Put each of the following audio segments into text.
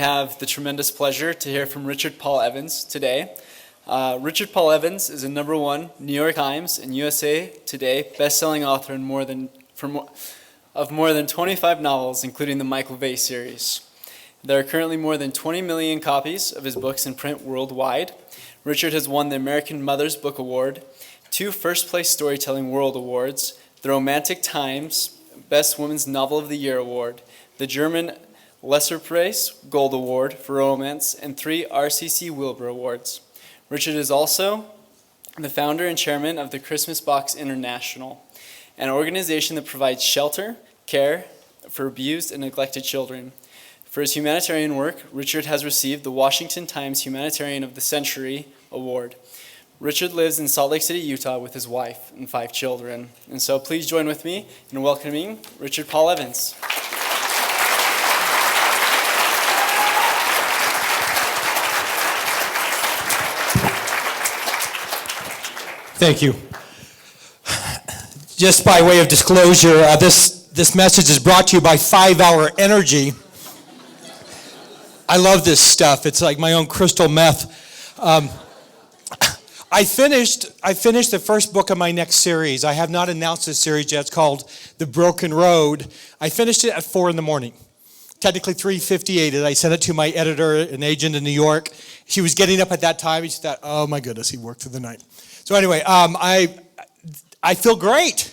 have the tremendous pleasure to hear from Richard Paul Evans today. Richard Paul Evans is a #1 New York Times and USA Today best-selling author of more than 25 novels, including the Michael Vey series. There are currently more than 20 million copies of his books in print worldwide. Richard has won the American Mother's Book Award, 2 first-place Storytelling World Awards, the Romantic Times Best Women's Novel of the Year Award, the German Leserpreis Gold Award for romance, and 3 RCC Wilbur Awards. Richard is also the founder and chairman of the Christmas Box International, an organization that provides shelter, care for abused and neglected children. For his humanitarian work, Richard has received the Washington Times Humanitarian of the Century Award. Richard lives in Salt Lake City, Utah with his wife and 5 children. And so please join with me in welcoming Richard Paul Evans. Thank you. Just by way of disclosure, this message is brought to you by 5 Hour Energy. I love this stuff. It's like my own crystal meth. I finished the first book of my next series. I have not announced this series yet. It's called The Broken Road. I finished it at 4 in the morning. Technically 3:58. I sent it to my editor, an agent in New York. She was getting up at that time, and she thought, oh my goodness, he worked through the night. So anyway, I feel great.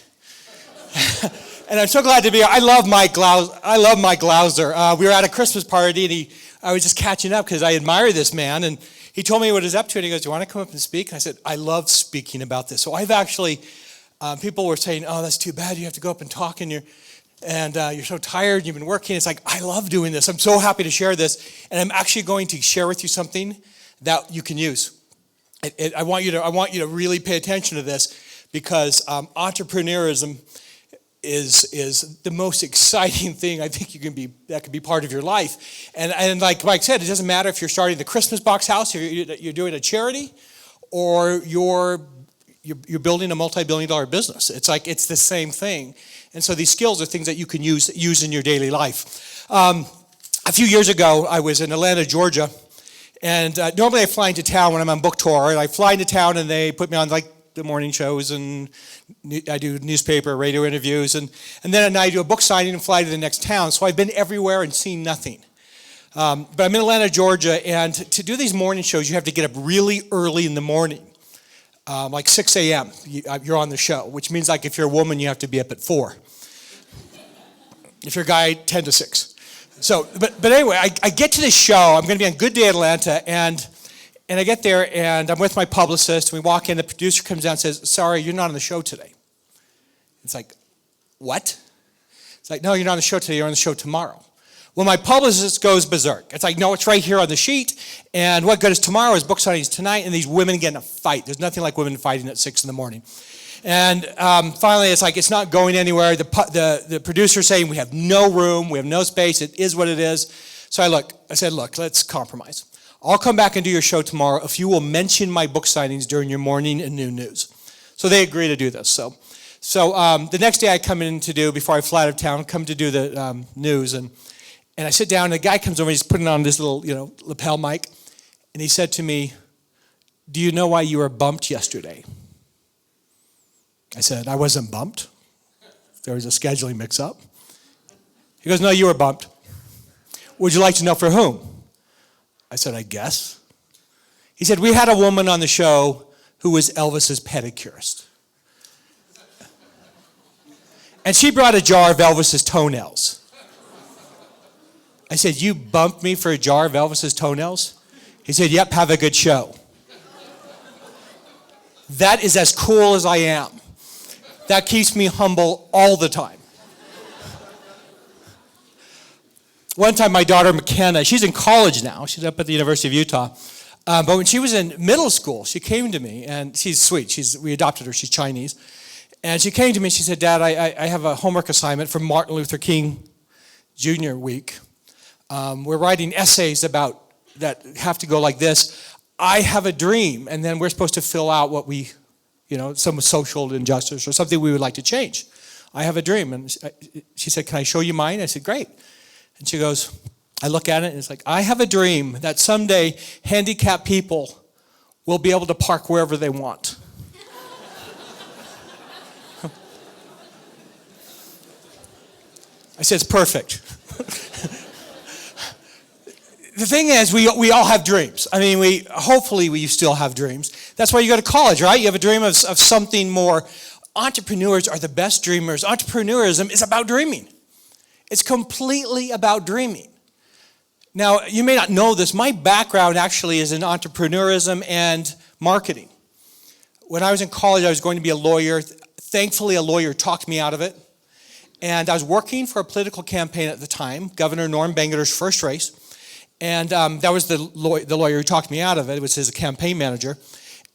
And I'm so glad to be here. I love Mike Glauser. We were at a Christmas party, and I was just catching up because I admire this man. And he told me what he's up to, and he goes, do you want to come up and speak? And I said, I love speaking about this. So I've actually, people were saying, oh, that's too bad. You have to go up and talk, and you're so tired. You've been working. It's like, I love doing this. I'm so happy to share this. And I'm actually going to share with you something that you can use. I want you to really pay attention to this, because entrepreneurism is the most exciting thing I think that could be part of your life. And like Mike said, it doesn't matter if you're starting the Christmas Box House, or you're doing a charity, or you're building a multi-billion-dollar business. It's the same thing. And so these skills are things that you can use in your daily life. A few years ago, I was in Atlanta, Georgia. And normally I fly into town when I'm on book tour, and I fly into town and they put me on like the morning shows, and I do newspaper, radio interviews, and then at night I do a book signing and fly to the next town. So I've been everywhere and seen nothing. But I'm in Atlanta, Georgia, and to do these morning shows, you have to get up really early in the morning, like 6 a.m. You're on the show, which means like if you're a woman, you have to be up at 4. If you're a guy, 10 to 6. So, but anyway, I get to this show. I'm going to be on Good Day Atlanta, and I get there, and I'm with my publicist. We walk in. The producer comes down and says, sorry, you're not on the show today. It's like, what? It's like, no, you're not on the show today. You're on the show tomorrow. Well, my publicist goes berserk. It's like, no, it's right here on the sheet, and what good is tomorrow is book signings tonight, and these women get in a fight. There's nothing like women fighting at 6 in the morning. And finally, it's like, it's not going anywhere. The producer's saying, we have no room, we have no space, it is what it is. So I said, look, let's compromise. I'll come back and do your show tomorrow if you will mention my book signings during your morning and noon news. So they agree to do this. So the next day I come in to do, before I fly out of town, come to do the news. And I sit down, and the guy comes over, and he's putting on this little, lapel mic. And he said to me, do you know why you were bumped yesterday? I said, I wasn't bumped. There was a scheduling mix-up. He goes, no, you were bumped. Would you like to know for whom? I said, I guess. He said, we had a woman on the show who was Elvis's pedicurist. And she brought a jar of Elvis's toenails. I said, you bumped me for a jar of Elvis's toenails? He said, yep, have a good show. That is as cool as I am. That keeps me humble all the time. One time my daughter McKenna, she's in college now. She's up at the University of Utah. But when she was in middle school, she came to me, and she's sweet. We adopted her. She's Chinese. And she came to me and she said, Dad, I have a homework assignment for Martin Luther King Jr. Week. We're writing essays that have to go like this. I have a dream, and then we're supposed to fill out what we, some social injustice or something we would like to change. I have a dream. And she said, can I show you mine? I said, great. And she goes, I look at it and it's like, I have a dream that someday handicapped people will be able to park wherever they want. I said, it's perfect. The thing is, we all have dreams. I mean, hopefully we still have dreams. That's why you go to college, right? You have a dream of something more. Entrepreneurs are the best dreamers. Entrepreneurism is about dreaming. It's completely about dreaming. Now, you may not know this. My background actually is in entrepreneurism and marketing. When I was in college, I was going to be a lawyer. Thankfully, a lawyer talked me out of it. And I was working for a political campaign at the time, Governor Norm Bangerter's first race. And that was the lawyer who talked me out of it. It was his campaign manager.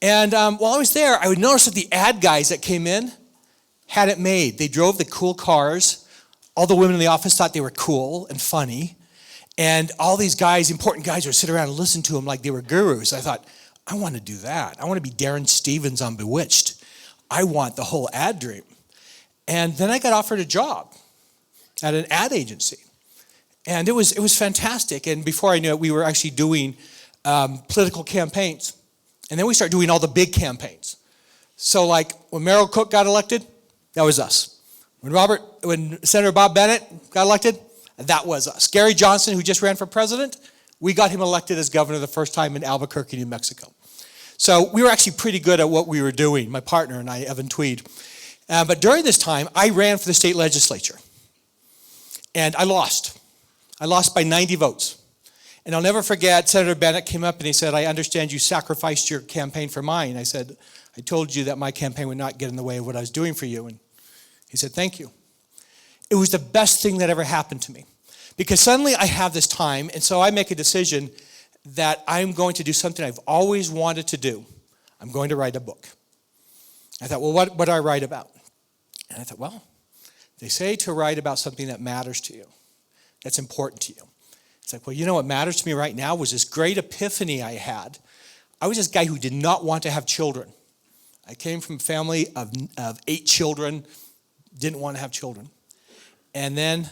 And while I was there, I would notice that the ad guys that came in had it made. They drove the cool cars. All the women in the office thought they were cool and funny. And all these guys, important guys, would sit around and listen to them like they were gurus. I thought, I want to do that. I want to be Darren Stevens on Bewitched. I want the whole ad dream. And then I got offered a job at an ad agency. And it was fantastic. And before I knew it, we were actually doing political campaigns. And then we started doing all the big campaigns. So like when Merrill Cook got elected, that was us. When Senator Bob Bennett got elected, that was us. Gary Johnson, who just ran for president, we got him elected as governor the first time in Albuquerque, New Mexico. So we were actually pretty good at what we were doing, my partner and I, Evan Tweed. But during this time, I ran for the state legislature. And I lost. I lost by 90 votes. And I'll never forget, Senator Bennett came up and he said, I understand you sacrificed your campaign for mine. I said, I told you that my campaign would not get in the way of what I was doing for you. And he said, thank you. It was the best thing that ever happened to me. Because suddenly I have this time, and so I make a decision that I'm going to do something I've always wanted to do. I'm going to write a book. I thought, well, what do I write about? And I thought, well, they say to write about something that matters to you, that's important to you. It's like, well, you know what matters to me right now was this great epiphany I had. I was this guy who did not want to have children. I came from a family of 8 children, didn't want to have children. And then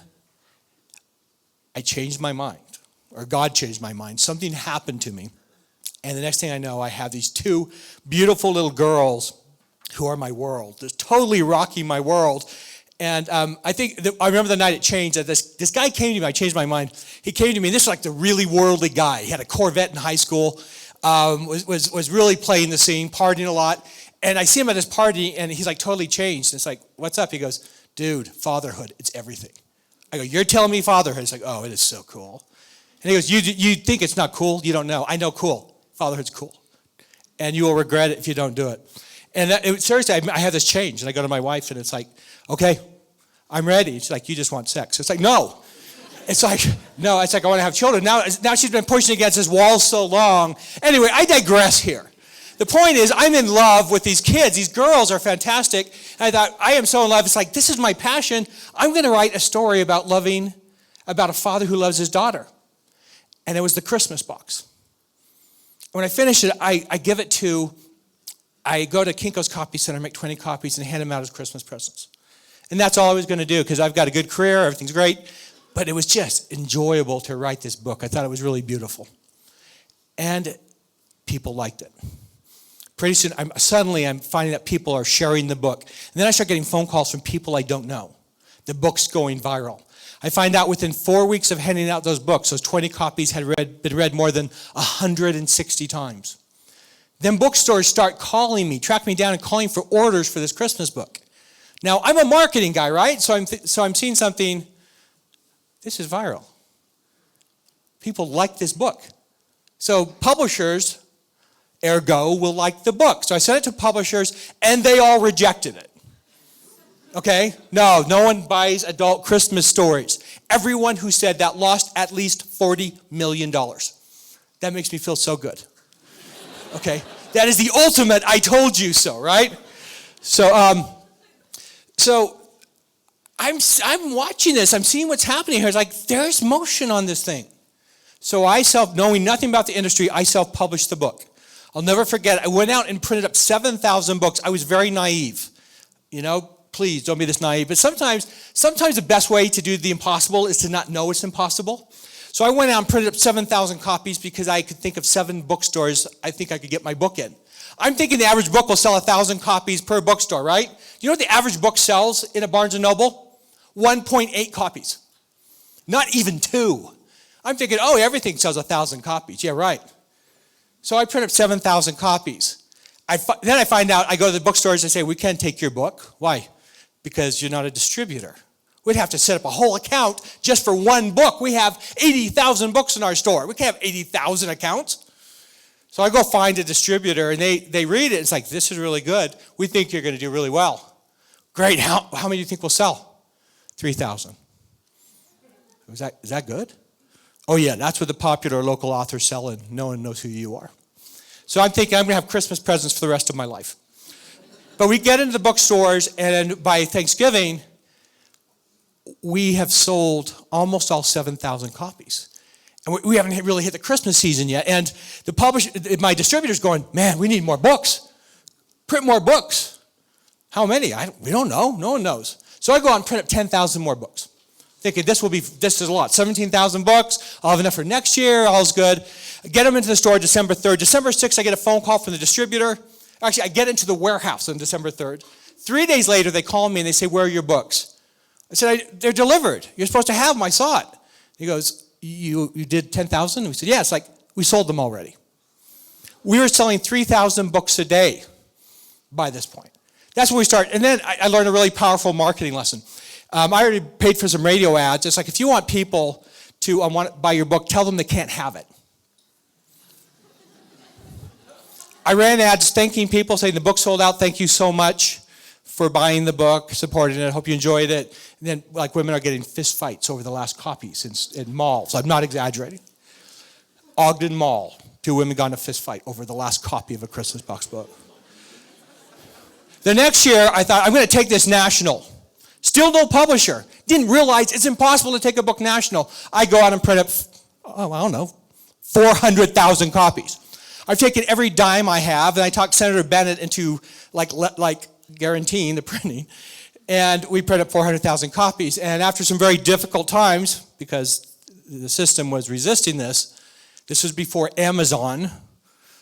I changed my mind, or God changed my mind. Something happened to me. And the next thing I know, I have these 2 beautiful little girls who are my world. They're totally rocking my world. And I remember the night it changed. That this guy came to me. I changed my mind. He came to me. And this was like the really worldly guy. He had a Corvette in high school. Was really playing the scene, partying a lot. And I see him at this party, and he's like totally changed. And it's like, what's up? He goes, dude, fatherhood, it's everything. I go, you're telling me fatherhood? It's like, oh, it is so cool. And he goes, you think it's not cool? You don't know. I know cool. Fatherhood's cool. And you will regret it if you don't do it. And seriously, I have this change. And I go to my wife, and it's like, okay, I'm ready. She's like, you just want sex. It's like, no. It's like, no, it's like I want to have children. Now she's been pushing against this wall so long. Anyway, I digress here. The point is, I'm in love with these kids. These girls are fantastic. And I thought, I am so in love. It's like, this is my passion. I'm going to write a story about a father who loves his daughter. And it was the Christmas box. When I finish it, I go to Kinko's Copy Center, make 20 copies, and hand them out as Christmas presents. And that's all I was going to do, because I've got a good career, everything's great. But it was just enjoyable to write this book. I thought it was really beautiful. And people liked it. Pretty soon, I'm finding that people are sharing the book. And then I start getting phone calls from people I don't know. The book's going viral. I find out within 4 weeks of handing out those books, those 20 copies had been read more than 160 times. Then bookstores start calling me, track me down and calling for orders for this Christmas book. Now, I'm a marketing guy, right? So I'm seeing something, this is viral. People like this book. So publishers, ergo, will like the book. So I sent it to publishers, and they all rejected it. Okay? No one buys adult Christmas stories. Everyone who said that lost at least $40 million. That makes me feel so good. Okay? That is the ultimate I told you so, right? So I'm watching this. I'm seeing what's happening here. It's like, there's motion on this thing. So knowing nothing about the industry, I self-published the book. I'll never forget, I went out and printed up 7,000 books. I was very naive. Please don't be this naive. But sometimes the best way to do the impossible is to not know it's impossible. So I went out and printed up 7,000 copies because I could think of 7 bookstores I think I could get my book in. I'm thinking the average book will sell 1,000 copies per bookstore, right? Do you know what the average book sells in a Barnes & Noble? 1.8 copies. Not even 2. I'm thinking, oh, everything sells 1,000 copies. Yeah, right. So I print up 7,000 copies. Then I find out, I go to the bookstores and say, we can't take your book. Why? Because you're not a distributor. We'd have to set up a whole account just for one book. We have 80,000 books in our store. We can't have 80,000 accounts. So I go find a distributor, and they read it. It's like, this is really good. We think you're going to do really well. Great. How many do you think will sell? 3,000. Is that good? Oh, yeah, that's what the popular local authors sell, and no one knows who you are. So I'm thinking I'm going to have Christmas presents for the rest of my life. But we get into the bookstores, and by Thanksgiving, we have sold almost all 7,000 copies. And we haven't really hit the Christmas season yet. And my distributor's going, man, we need more books. Print more books. How many? We don't know. No one knows. So I go out and print up 10,000 more books. Thinking this is a lot. 17,000 books. I'll have enough for next year. All's good. I get them into the store December 3rd. December 6th, I get a phone call from the distributor. Actually, I get into the warehouse on December 3rd. 3 days later, they call me and they say, where are your books? I said, they're delivered. You're supposed to have them. I saw it. He goes, you did 10,000? We said, yeah. It's like, we sold them already. We were selling 3,000 books a day by this point. That's when we started. And then I learned a really powerful marketing lesson. I already paid for some radio ads. It's like, if you want people to want to buy your book, tell them they can't have it. I ran ads thanking people, saying the book sold out. Thank you so much for buying the book, supporting it. I hope you enjoyed it. And then, like, women are getting fist fights over the last copies in malls. I'm not exaggerating. Ogden Mall, 2 women got in a fist fight over the last copy of a Christmas box book. The next year, I thought, I'm going to take this national. Still no publisher. Didn't realize it's impossible to take a book national. I go out and print up, I don't know, 400,000 copies. I've taken every dime I have, and I talked Senator Bennett into like guaranteeing the printing, and we print up 400,000 copies. And after some very difficult times, because the system was resisting this was before Amazon.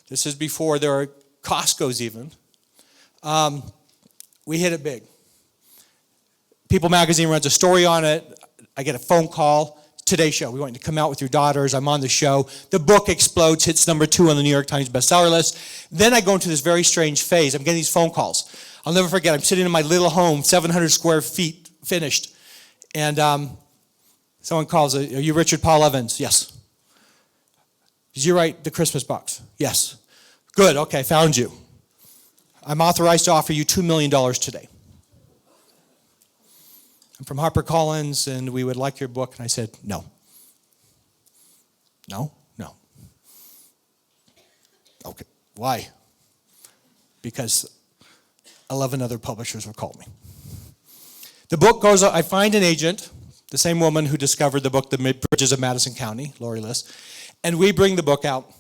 This is before there were Costco's even. We hit it big. People Magazine runs a story on it. I get a phone call. Today Show. We want you to come out with your daughters. I'm on the show. The book explodes, hits number 2 on the New York Times bestseller list. Then I go into this very strange phase. I'm getting these phone calls. I'll never forget. I'm sitting in my little home, 700 square feet, finished. And someone calls, are you Richard Paul Evans? Yes. Did you write the Christmas box? Yes. Good. Okay, found you. I'm authorized to offer you $2 million today. I'm from HarperCollins, and we would like your book. And I said, no. No? No. Okay. Why? Because 11 other publishers will call me. The book goes, I find an agent, the same woman who discovered the book, The Bridges of Madison County, Lori Liss, and we bring the book out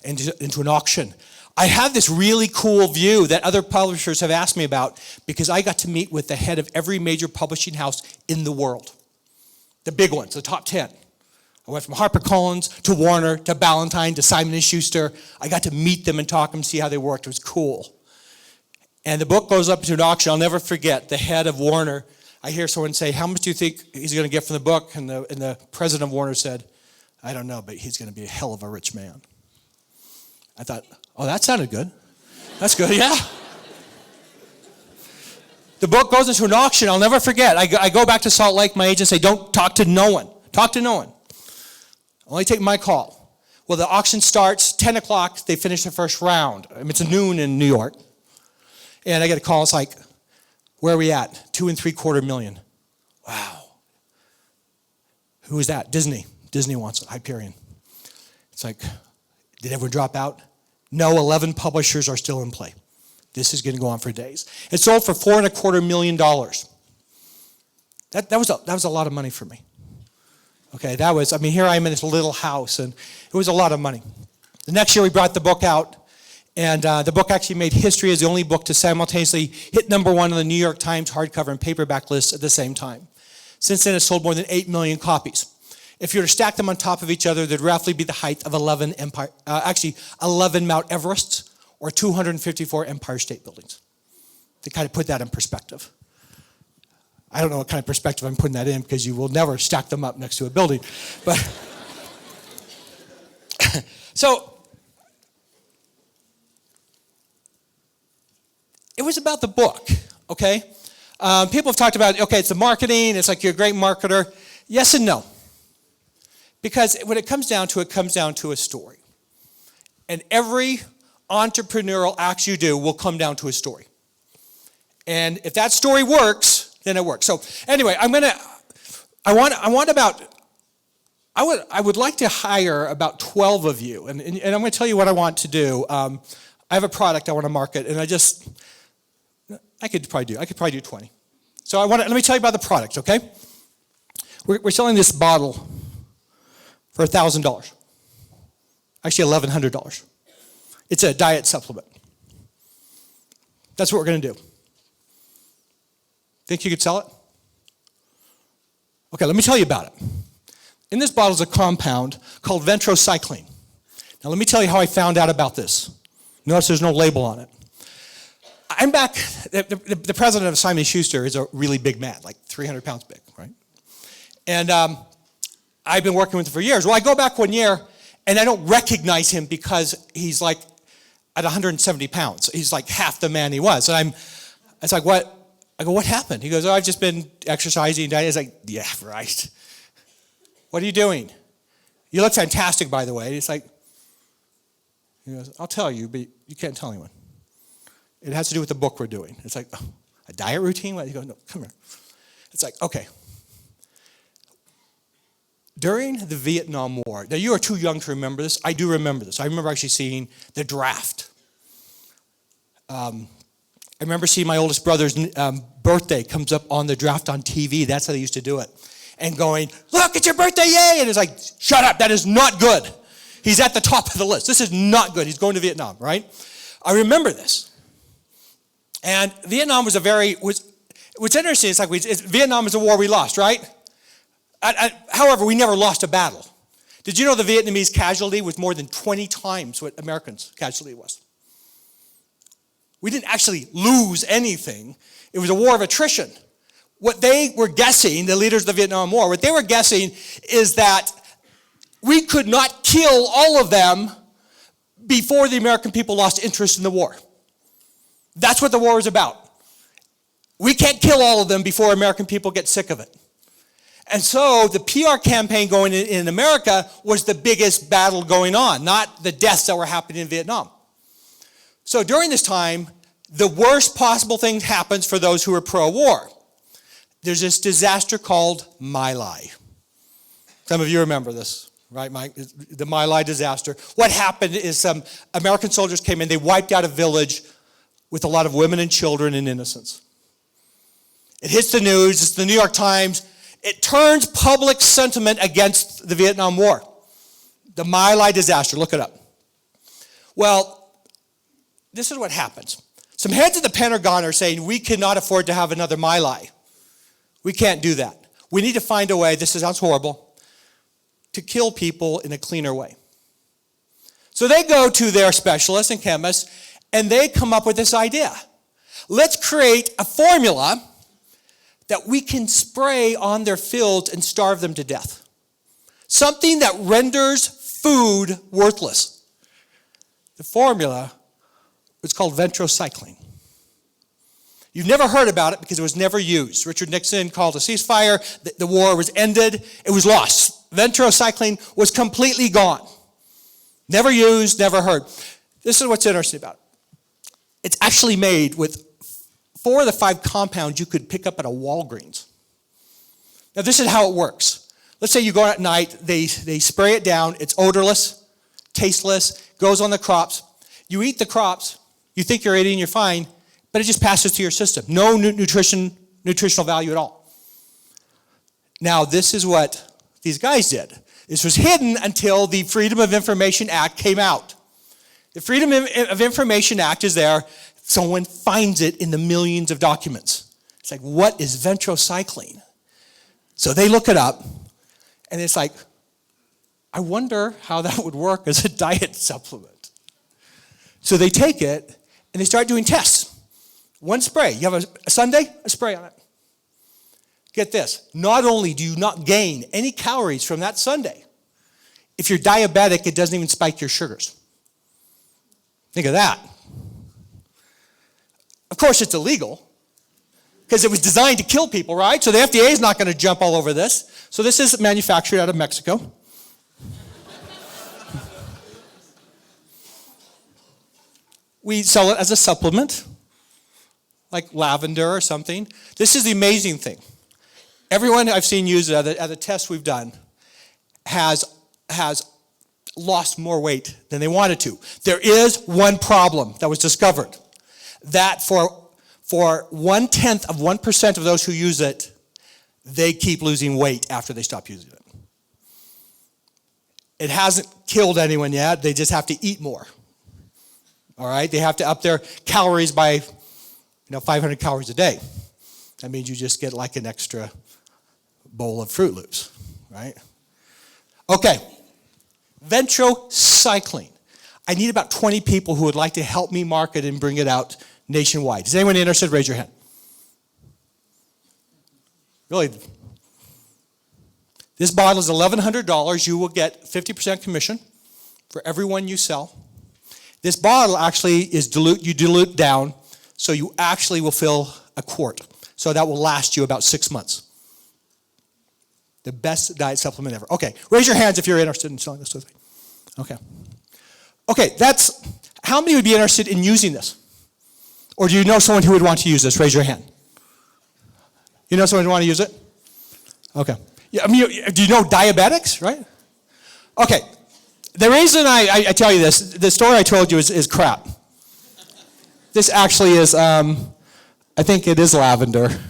into an auction. I have this really cool view that other publishers have asked me about because I got to meet with the head of every major publishing house in the world. The big ones, the top 10. I went from HarperCollins to Warner to Ballantine to Simon & Schuster. I got to meet them and talk to them, see how they worked. It was cool. And the book goes up to an auction. I'll never forget the head of Warner. I hear someone say, how much do you think he's going to get from the book? And the president of Warner said, I don't know, but he's going to be a hell of a rich man. I thought, oh, that sounded good. That's good, yeah. The book goes into an auction. I'll never forget. I go back to Salt Lake. My agent say, don't talk to no one. Talk to no one. Only take my call. Well, the auction starts 10 o'clock. They finish the first round. I mean, it's noon in New York. And I get a call. It's like, where are we at? $2 3/4 million. Wow. Who is that? Disney. Disney wants it. Hyperion. It's like, did everyone drop out? No, 11 publishers are still in play. This is going to go on for days. It sold for $4.25 million. That was a lot of money for me. Okay, here I am in this little house, and it was a lot of money. The next year we brought the book out, and the book actually made history as the only book to simultaneously hit number 1 on the New York Times hardcover and paperback list at the same time. Since then, it's sold more than 8 million copies. If you were to stack them on top of each other, they'd roughly be the height of 11 Mount Everests or 254 Empire State Buildings. To kind of put that in perspective. I don't know what kind of perspective I'm putting that in because you will never stack them up next to a building. But so it was about the book, okay? People have talked about, okay, it's the marketing, it's like you're a great marketer. Yes and no. Because when it comes down to a story. And every entrepreneurial act you do will come down to a story. And if that story works, then it works. So anyway, I would like to hire about 12 of you. And I'm going to tell you what I want to do. I have a product I want to market, and I could probably do 20. So let me tell you about the product, okay? We're selling this bottle for $1,000. Actually, $1,100. It's a diet supplement. That's what we're going to do. Think you could sell it? Okay, let me tell you about it. In this bottle is a compound called ventrocycline. Now, let me tell you how I found out about this. Notice there's no label on it. I'm back, the president of Simon & Schuster is a really big man, like 300 pounds big, right? And I've been working with him for years. Well, I go back one year, and I don't recognize him because he's like at 170 pounds. He's like half the man he was. And it's like, what? I go, what happened? He goes, I've just been exercising. He's like, yeah, right. What are you doing? You look fantastic, by the way. It's like, he goes, I'll tell you, but you can't tell anyone. It has to do with the book we're doing. It's like, oh, a diet routine? He goes, no, come here. It's like, okay. During the Vietnam War, now you are too young to remember this. I do remember this. I remember actually seeing the draft. I remember seeing my oldest brother's birthday comes up on the draft on TV. That's how they used to do it. And going, look, it's your birthday, yay! And it's like, shut up, that is not good. He's at the top of the list. This is not good. He's going to Vietnam, right? I remember this. And Vietnam was what's interesting, it's like Vietnam is a war we lost, right? However, we never lost a battle. Did you know the Vietnamese casualty was more than 20 times what Americans' casualty was? We didn't actually lose anything. It was a war of attrition. What they were guessing, the leaders of the Vietnam War, what they were guessing is that we could not kill all of them before the American people lost interest in the war. That's what the war was about. We can't kill all of them before American people get sick of it. And so the PR campaign going in America was the biggest battle going on, not the deaths that were happening in Vietnam. So during this time, the worst possible thing happens for those who are pro-war. There's this disaster called My Lai. Some of you remember this, right, Mike? The My Lai disaster. What happened is some American soldiers came in, they wiped out a village with a lot of women and children and innocents. It hits the news, it's the New York Times. It turns public sentiment against the Vietnam War. The My Lai disaster, look it up. Well, this is what happens. Some heads of the Pentagon are saying, we cannot afford to have another My Lai. We can't do that. We need to find a way, this sounds horrible, to kill people in a cleaner way. So they go to their specialists and chemists, and they come up with this idea. Let's create a formula that we can spray on their fields and starve them to death. Something that renders food worthless. The formula is called ventrocycline. You've never heard about it because it was never used. Richard Nixon called a ceasefire. The war was ended. It was lost. Ventrocycline was completely gone. Never used, never heard. This is what's interesting about it. It's actually made with 4 of the 5 compounds you could pick up at a Walgreens. Now, this is how it works. Let's say you go out at night, they spray it down, it's odorless, tasteless, goes on the crops. You eat the crops, you think you're eating, you're fine, but it just passes through your system. No nutritional value at all. Now, this is what these guys did. This was hidden until the Freedom of Information Act came out. The Freedom of Information Act is there. Someone finds it in the millions of documents. It's like, what is ventrocycline? So they look it up, And it's like, I wonder how that would work as a diet supplement. So they take it, and they start doing tests. One spray. You have a sundae, a spray on it. Get this. Not only do you not gain any calories from that sundae, if you're diabetic, it doesn't even spike your sugars. Think of that. Of course, it's illegal because it was designed to kill people, right? So the FDA is not going to jump all over this. So this is manufactured out of Mexico. We sell it as a supplement, like lavender or something. This is the amazing thing. Everyone I've seen use it at the tests we've done has lost more weight than they wanted to. There is one problem that was discovered, that for 1/10 of 1% of those who use it, they keep losing weight after they stop using it. It hasn't killed anyone yet. They just have to eat more. All right? They have to up their calories by 500 calories a day. That means you just get like an extra bowl of Fruit Loops, right? Okay. Ventrocycline. I need about 20 people who would like to help me market and bring it out nationwide. Is anyone interested? Raise your hand. Really? This bottle is $1,100. You will get 50% commission for every one you sell. This bottle actually is you dilute down, so you actually will fill a quart. So that will last you about 6 months. The best diet supplement ever. Okay, raise your hands if you're interested in selling this with me. Okay. Okay, how many would be interested in using this? Or do you know someone who would want to use this? Raise your hand. You know someone who would want to use it? Okay. Yeah, do you know diabetics, right? Okay. The reason I tell you this, the story I told you is crap. This actually is, I think it is lavender.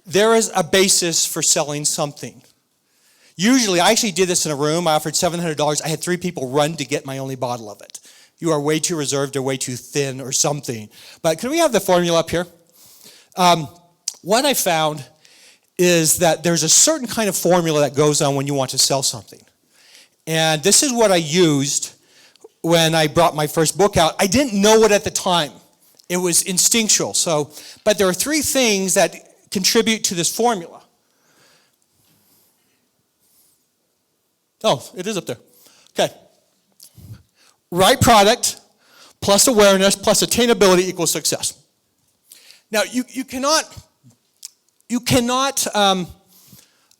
There is a basis for selling something. Usually, I actually did this in a room. I offered $700. I had 3 people run to get my only bottle of it. You are way too reserved or way too thin or something. But can we have the formula up here? What I found is that there's a certain kind of formula that goes on when you want to sell something. And this is what I used when I brought my first book out. I didn't know it at the time. It was instinctual. But there are 3 things that contribute to this formula. Oh, it is up there. Okay. Right product plus awareness plus attainability equals success. Now, you cannot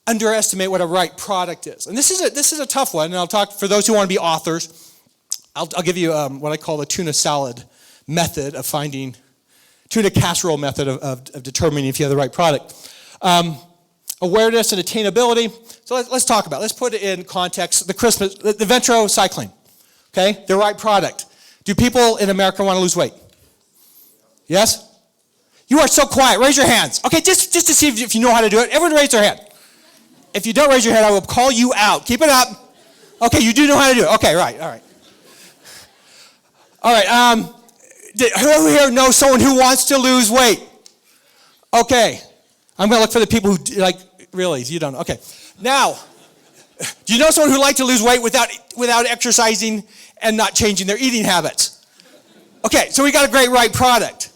underestimate what a right product is. And this is a tough one, and I'll talk, for those who want to be authors, I'll give you what I call the tuna salad method of finding, tuna casserole method of determining if you have the right product. Awareness and attainability. So let's talk about it. Let's put it in context. The ventrocycline, okay? The right product. Do people in America want to lose weight? Yes? You are so quiet. Raise your hands. Okay, just to see if you know how to do it. Everyone raise their hand. If you don't raise your hand, I will call you out. Keep it up. Okay, you do know how to do it. Okay, right, all right. All right, who here knows someone who wants to lose weight? Okay, I'm going to look for the people who, really, you don't know. Okay, now, do you know someone who'd like to lose weight without exercising and not changing their eating habits? Okay, so we got a great right product.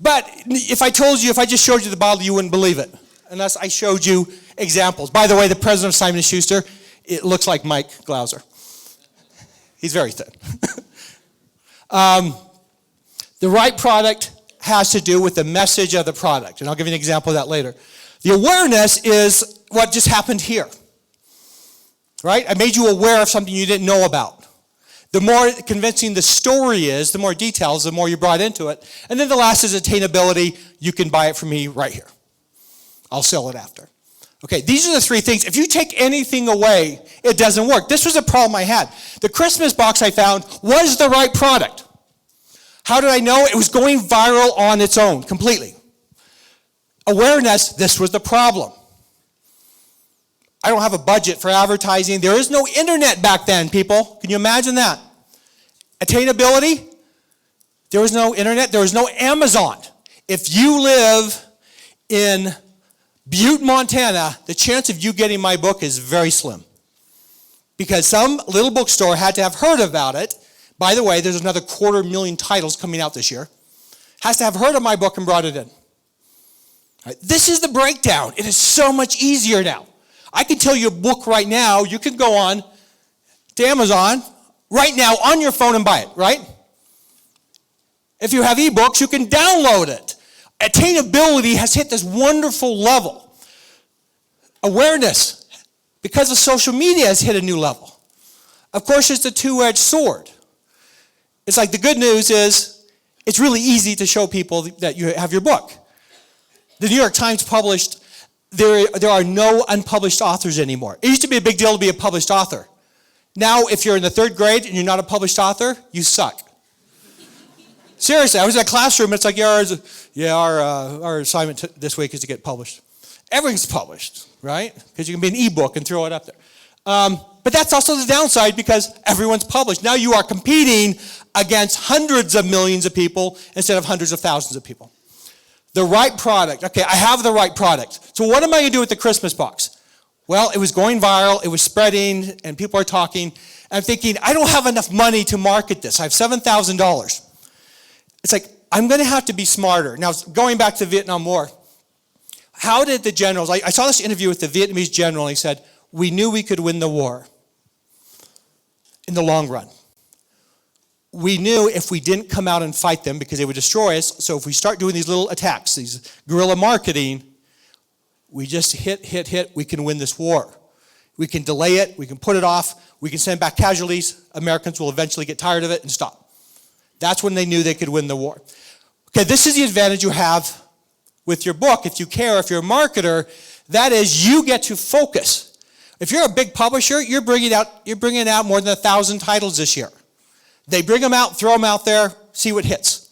But if I just showed you the bottle, you wouldn't believe it, unless I showed you examples. By the way, the president of Simon & Schuster, it looks like Mike Glauser. He's very thin. The right product has to do with the message of the product, and I'll give you an example of that later. The awareness is what just happened here, right? I made you aware of something you didn't know about. The more convincing the story is, the more details, the more you brought into it. And then the last is attainability. You can buy it from me right here. I'll sell it after. Okay, these are the 3 things. If you take anything away, it doesn't work. This was a problem I had. The Christmas box I found was the right product. How did I know? It was going viral on its own, completely. Awareness, this was the problem. I don't have a budget for advertising. There is no internet back then, people. Can you imagine that? Attainability, there was no internet. There was no Amazon. If you live in Butte, Montana, the chance of you getting my book is very slim. Because some little bookstore had to have heard about it. By the way, there's another 250,000 titles coming out this year. Has to have heard of my book and brought it in. Right, this is the breakdown. It is so much easier now. I can tell you a book right now. You can go on to Amazon right now on your phone and buy it, right? If you have ebooks, you can download it. Attainability has hit this wonderful level. Awareness, because of social media, has hit a new level. Of course, it's a two-edged sword. It's like the good news is it's really easy to show people that you have your book. The New York Times published, there are no unpublished authors anymore. It used to be a big deal to be a published author. Now, if you're in the 3rd grade and you're not a published author, you suck. Seriously, I was in a classroom, it's like, our assignment this week is to get published. Everything's published, right? Because you can be an ebook and throw it up there. But that's also the downside because everyone's published. Now you are competing against hundreds of millions of people instead of hundreds of thousands of people. The right product. Okay, I have the right product. So what am I going to do with the Christmas box? Well, it was going viral, it was spreading, and people are talking. I'm thinking, I don't have enough money to market this. I have $7,000. It's like, I'm going to have to be smarter. Now, going back to the Vietnam War, how did the generals, I saw this interview with the Vietnamese general, and he said, we knew we could win the war in the long run. We knew if we didn't come out and fight them because they would destroy us, so if we start doing these little attacks, these guerrilla marketing, we just hit, we can win this war. We can delay it, we can put it off, we can send back casualties, Americans will eventually get tired of it and stop. That's when they knew they could win the war. Okay, this is the advantage you have with your book, if you care, if you're a marketer, that is you get to focus. If you're a big publisher, you're bringing out more than 1,000 titles this year. They bring them out, throw them out there, see what hits.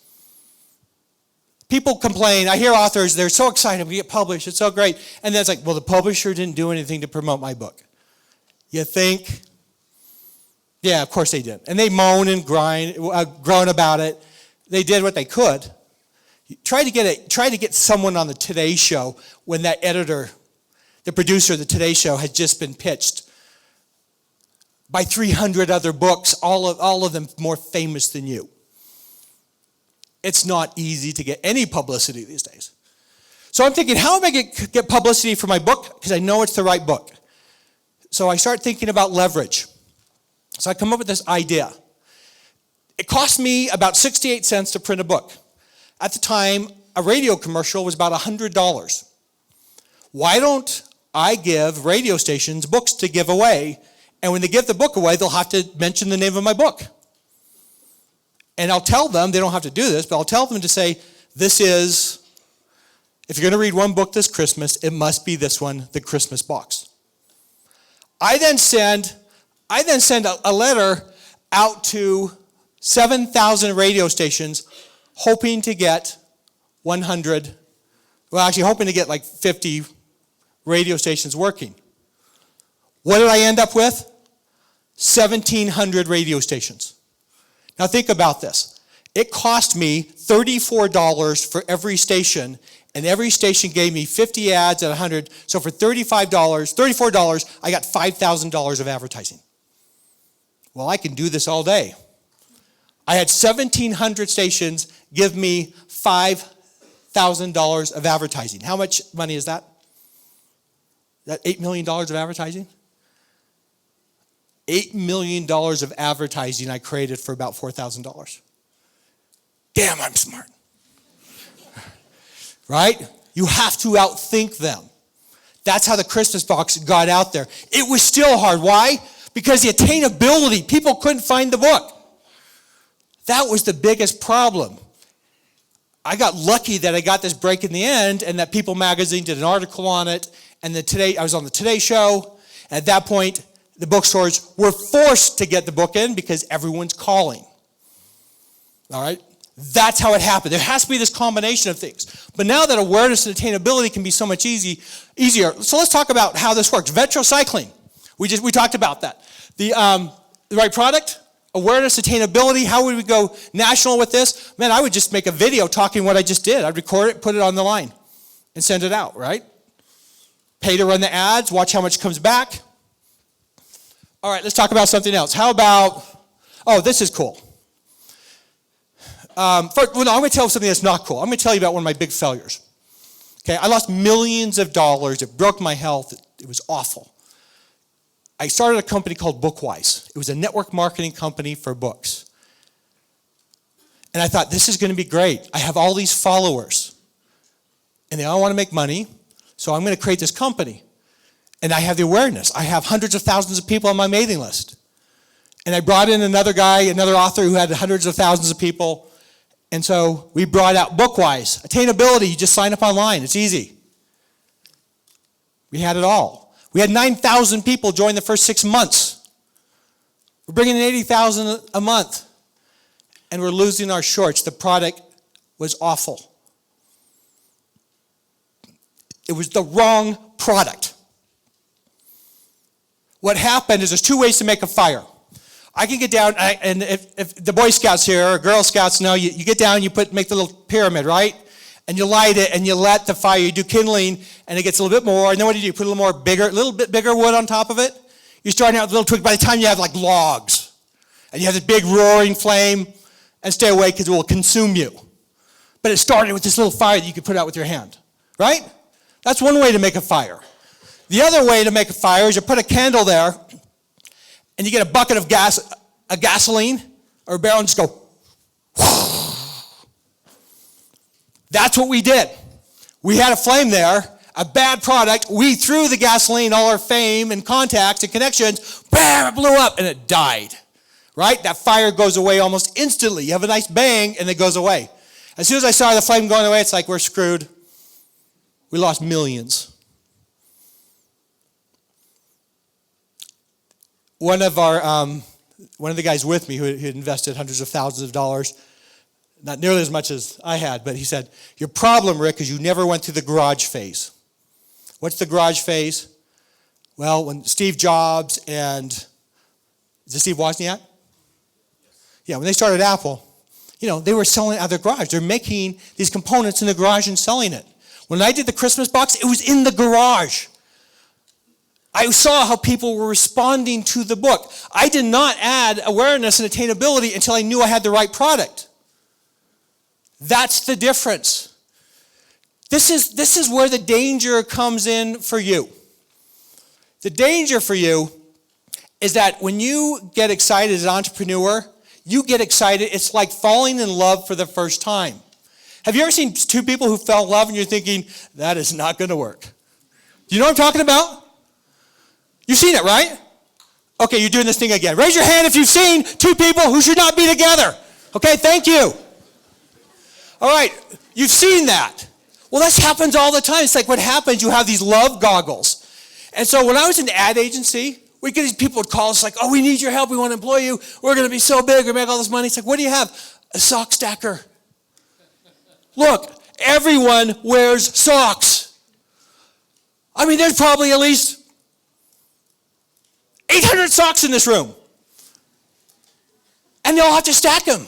People complain. I hear authors, they're so excited we get published, it's so great. And then it's like, well, the publisher didn't do anything to promote my book. You think? Yeah, of course they did. And they moan and groan about it. They did what they could. Try to get someone on the Today Show when that editor, the producer of the Today Show, had just been pitched by 300 other books, all of them more famous than you. It's not easy to get any publicity these days. So I'm thinking, how am I going to get publicity for my book? Because I know it's the right book. So I start thinking about leverage. So I come up with this idea. It cost me about 68 cents to print a book. At the time, a radio commercial was about $100. Why don't I give radio stations books to give away? And when they give the book away, they'll have to mention the name of my book. And I'll tell them, they don't have to do this, but I'll tell them to say, this is, if you're going to read one book this Christmas, it must be this one, the Christmas box. I then send a letter out to 7,000 radio stations, hoping to get 100, well, actually hoping to get like 50 radio stations working. What did I end up with? 1,700 radio stations. Now think about this. It cost me $34 for every station, and every station gave me 50 ads at 100. So for $34, I got $5,000 of advertising. Well, I can do this all day. I had 1,700 stations give me $5,000 of advertising. How much money is that? That $8 million of advertising? $8 million of advertising I created for about $4,000. Damn, I'm smart. Right? You have to outthink them. That's how the Christmas box got out there. It was still hard. Why? Because the attainability, people couldn't find the book. That was the biggest problem. I got lucky that I got this break in the end and that People magazine did an article on it, and I was on the Today Show. At that point, the bookstores were forced to get the book in because everyone's calling. All right? That's how it happened. There has to be this combination of things. But now that awareness and attainability can be so much easier. So let's talk about how this works. Retrocycling. We talked about that. The right product, awareness, attainability. How would we go national with this? Man, I would just make a video talking what I just did. I'd record it, put it on the line. and send it out, right? Pay to run the ads, watch how much comes back. All right, let's talk about something else. How about, this is cool. I'm going to tell you something that's not cool. I'm going to tell you about one of my big failures. Okay, I lost millions of dollars. It broke my health. It was awful. I started a company called Bookwise. It was a network marketing company for books. And I thought, this is going to be great. I have all these followers. And they all want to make money. So I'm going to create this company. And I have the awareness. I have hundreds of thousands of people on my mailing list. And I brought in another guy, another author who had hundreds of thousands of people. And so we brought out Bookwise. Attainability, you just sign up online. It's easy. We had it all. We had 9,000 people join the first 6 months. We're bringing in 80,000 a month. And we're losing our shorts. The product was awful. It was the wrong product. What happened is there's two ways to make a fire. I can get down, and if the Boy Scouts here or Girl Scouts know, you get down, you make the little pyramid, right? And you light it, and you let the fire, you do kindling, and it gets a little bit more. And then what do? You put a little bit bigger wood on top of it. You're starting out with a little twig. By the time you have like logs, and you have this big roaring flame, and stay away because it will consume you. But it started with this little fire that you could put out with your hand, right? That's one way to make a fire. The other way to make a fire is you put a candle there, and you get a bucket of gasoline, or a barrel, and just go. That's what we did. We had a flame there, a bad product. We threw the gasoline, all our fame and contacts and connections, bam, it blew up, and it died. Right? That fire goes away almost instantly. You have a nice bang, and it goes away. As soon as I saw the flame going away, it's like we're screwed. We lost millions. One of the guys with me who had invested hundreds of thousands of dollars, not nearly as much as I had, but he said, your problem, Rick, is you never went through the garage phase. What's the garage phase? Well, when Steve Jobs and, is it Steve Wozniak? Yeah, when they started Apple, they were selling it out of their garage. They're making these components in the garage and selling it. When I did the Christmas box, it was in the garage. I saw how people were responding to the book. I did not add awareness and attainability until I knew I had the right product. That's the difference. This is where the danger comes in for you. The danger for you is that when you get excited as an entrepreneur, you get excited. It's like falling in love for the first time. Have you ever seen two people who fell in love and you're thinking, that is not going to work? Do you know what I'm talking about? You've seen it, right? Okay, you're doing this thing again. Raise your hand if you've seen two people who should not be together. Okay, thank you. All right, you've seen that. Well, this happens all the time. It's like what happens, you have these love goggles. And so when I was in the ad agency, we get these people would call us like, we need your help. We want to employ you. We're going to be so big. We make all this money. It's like, what do you have? A sock stacker. Look, everyone wears socks. I mean, there's probably at least 800 socks in this room. And they all have to stack them.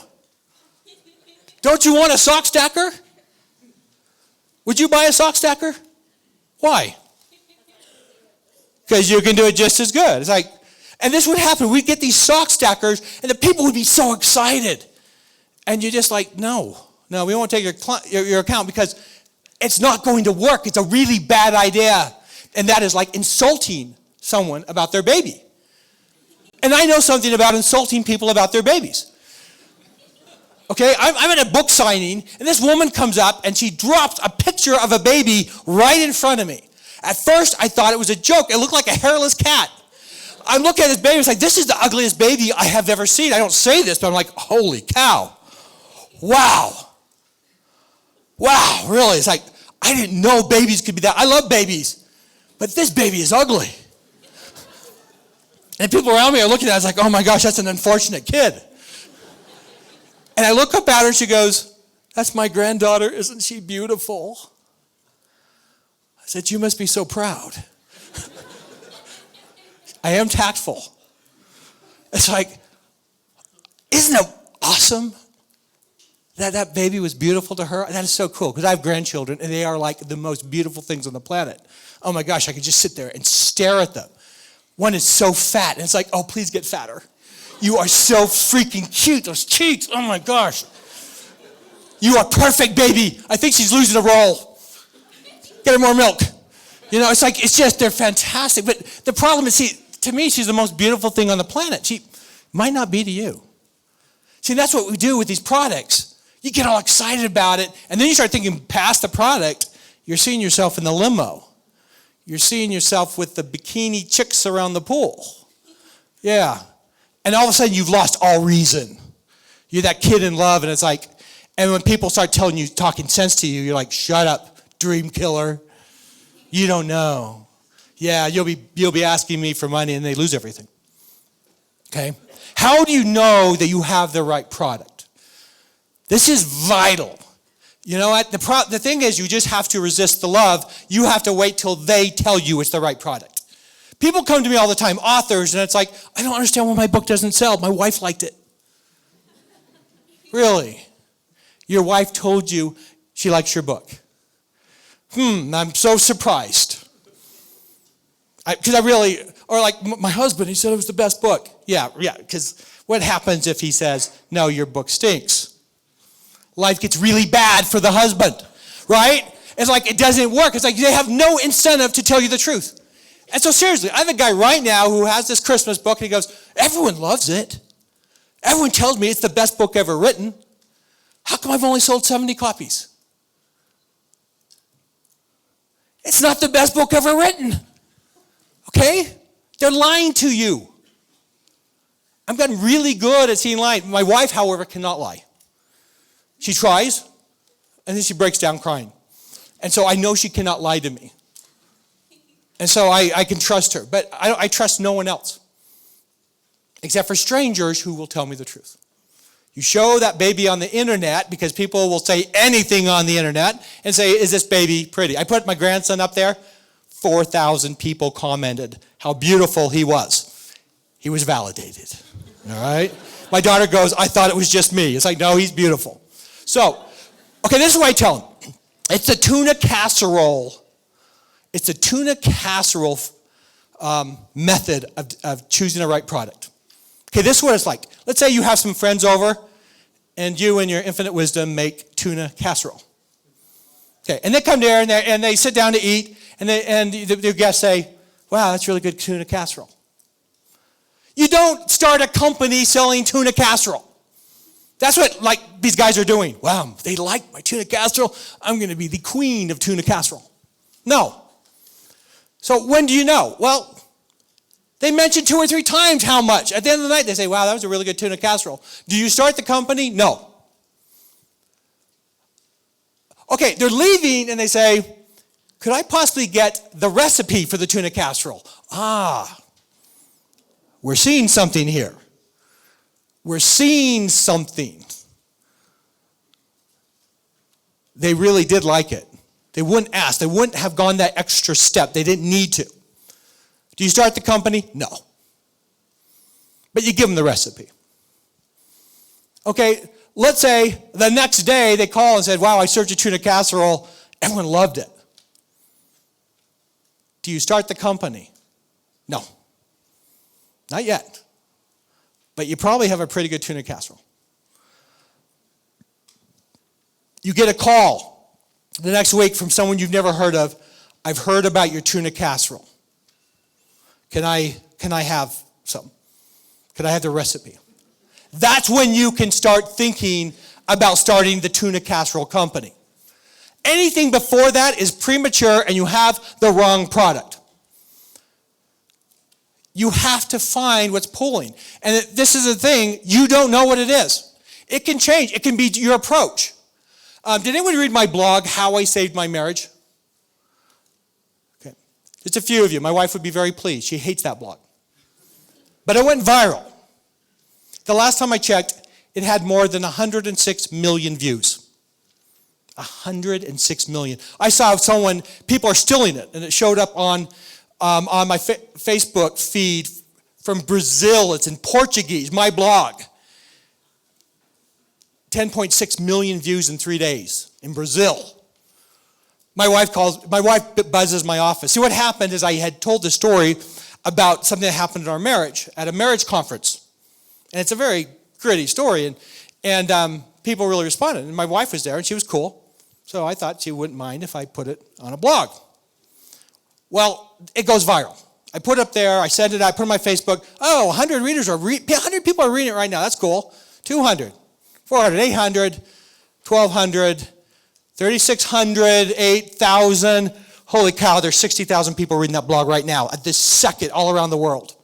Don't you want a sock stacker? Would you buy a sock stacker? Why? Because you can do it just as good. It's like, and this would happen. We'd get these sock stackers, and the people would be so excited. And you're just like, no, we won't take your account because it's not going to work. It's a really bad idea. And that is like insulting someone about their baby. And I know something about insulting people about their babies. Okay, I'm at a book signing, and this woman comes up, and she drops a picture of a baby right in front of me. At first, I thought it was a joke. It looked like a hairless cat. I'm looking at this baby, it's like, this is the ugliest baby I have ever seen. I don't say this, but I'm like, holy cow. Wow, really? It's like, I didn't know babies could be that. I love babies, but this baby is ugly. And people around me are looking at it, it's like, oh my gosh, that's an unfortunate kid. And I look up at her, and she goes, that's my granddaughter. Isn't she beautiful? I said, you must be so proud. I am tactful. It's like, isn't it awesome that baby was beautiful to her? That is so cool, because I have grandchildren, and they are like the most beautiful things on the planet. Oh my gosh, I could just sit there and stare at them. One is so fat, and it's like, oh, please get fatter. You are so freaking cute, those cheeks, oh my gosh. You are perfect, baby. I think she's losing a roll. Get her more milk. You know, it's like, it's just, they're fantastic. But the problem is, see, to me, she's the most beautiful thing on the planet. She might not be to you. See, that's what we do with these products. You get all excited about it, and then you start thinking past the product. You're seeing yourself in the limo. You're seeing yourself with the bikini chicks around the pool. Yeah. And all of a sudden, you've lost all reason. You're that kid in love, and it's like, and when people start telling you, talking sense to you, you're like, shut up, dream killer. You don't know. Yeah, you'll be asking me for money, and they lose everything. Okay? How do you know that you have the right product? This is vital. You know what? The thing is, you just have to resist the love. You have to wait till they tell you it's the right product. People come to me all the time, authors, and it's like, I don't understand why my book doesn't sell. My wife liked it. Really? Your wife told you she likes your book. I'm so surprised. Or like my husband, he said it was the best book. Yeah, because what happens if he says, no, your book stinks? Life gets really bad for the husband, right? It's like it doesn't work. It's like they have no incentive to tell you the truth. And so seriously, I have a guy right now who has this Christmas book, and he goes, everyone loves it. Everyone tells me it's the best book ever written. How come I've only sold 70 copies? It's not the best book ever written. Okay? They're lying to you. I've gotten really good at seeing lying. My wife, however, cannot lie. She tries, and then she breaks down crying. And so I know she cannot lie to me. And so I can trust her. But I trust no one else, except for strangers who will tell me the truth. You show that baby on the internet, because people will say anything on the internet and say, is this baby pretty? I put my grandson up there. 4,000 people commented how beautiful he was. He was validated. All right? My daughter goes, I thought it was just me. It's like, no, he's beautiful. So, okay, this is what I tell him. It's a tuna casserole. It's a tuna casserole method of choosing the right product. Okay, this is what it's like. Let's say you have some friends over, and you in your infinite wisdom make tuna casserole. Okay, and they come there, and they sit down to eat, and the guests say, wow, that's really good tuna casserole. You don't start a company selling tuna casserole. That's what these guys are doing. Wow, they like my tuna casserole. I'm going to be the queen of tuna casserole. No. So when do you know? Well, they mention 2 or 3 times how much. At the end of the night, they say, wow, that was a really good tuna casserole. Do you start the company? No. Okay, they're leaving, and they say, could I possibly get the recipe for the tuna casserole? We're seeing something here. We're seeing something. They really did like it. They wouldn't ask. They wouldn't have gone that extra step. They didn't need to. Do you start the company? No. But you give them the recipe. Okay, let's say the next day they call and said, wow, I served a tuna casserole. Everyone loved it. Do you start the company? No. Not yet. But you probably have a pretty good tuna casserole. You get a call the next week from someone you've never heard of. I've heard about your tuna casserole. Can I have some? Can I have the recipe? That's when you can start thinking about starting the tuna casserole company. Anything before that is premature, and you have the wrong product. You have to find what's pulling. And this is the thing, you don't know what it is. It can change. It can be your approach. Did anyone read my blog, How I Saved My Marriage? Okay. Just a few of you. My wife would be very pleased. She hates that blog. But it went viral. The last time I checked, it had more than 106 million views. 106 million. I saw people are stealing it, and it showed up on my Facebook feed from Brazil. It's in Portuguese, my blog. 10.6 million views in 3 days in Brazil. My wife buzzes my office. See, what happened is I had told the story about something that happened in our marriage at a marriage conference. And it's a very gritty story. And people really responded. And my wife was there, and she was cool. So I thought she wouldn't mind if I put it on a blog. Well, it goes viral. I put it up there. I send it out. I put it on my Facebook. Oh, 100 readers 100 people are reading it right now. That's cool. 200, 400, 800, 1,200, 3,600, 8,000. Holy cow, there's 60,000 people reading that blog right now at this second all around the world.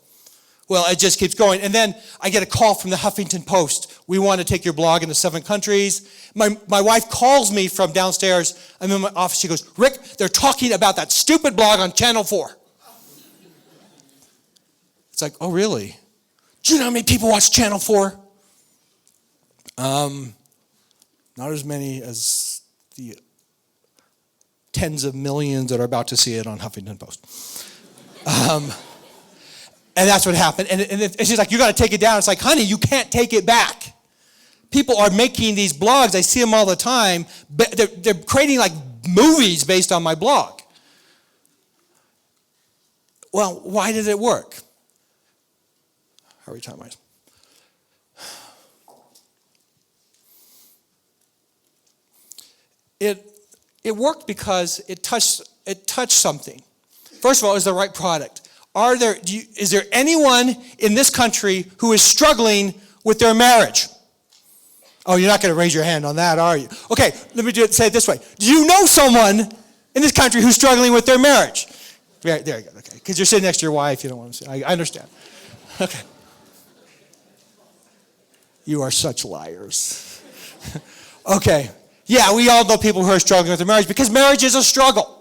Well, it just keeps going. And then I get a call from the Huffington Post. We want to take your blog into 7 countries. My wife calls me from downstairs. I'm in my office. She goes, Rick, they're talking about that stupid blog on Channel 4. It's like, oh, really? Do you know how many people watch Channel 4? Not as many as the tens of millions that are about to see it on Huffington Post. And that's what happened. And she's like, you got to take it down. It's like, honey, you can't take it back. People are making these blogs. I see them all the time. They're creating like movies based on my blog. Well, why did it work? How are we time-wise? It worked because it touched something. First of all, it was the right product. Is there anyone in this country who is struggling with their marriage? Oh, you're not going to raise your hand on that, are you? Okay, let me say it this way. Do you know someone in this country who's struggling with their marriage? There you go, okay. Because you're sitting next to your wife, you don't want to say. I understand. Okay. You are such liars. Okay. Yeah, we all know people who are struggling with their marriage because marriage is a struggle.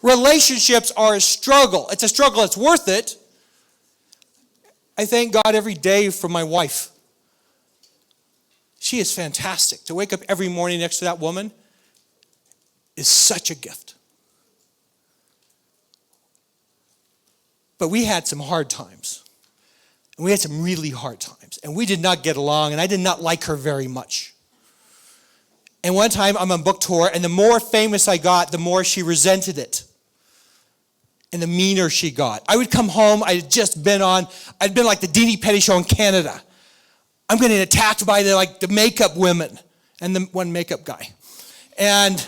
Relationships are a struggle. It's a struggle. It's worth it. I thank God every day for my wife. She is fantastic. To wake up every morning next to that woman is such a gift. But we had some hard times. And we had some really hard times. And we did not get along, and I did not like her very much. And one time I'm on book tour, and the more famous I got, the more she resented it. And the meaner she got. I would come home, I'd been like the Deanie Petty show in Canada. I'm getting attacked by the makeup women and the one makeup guy. And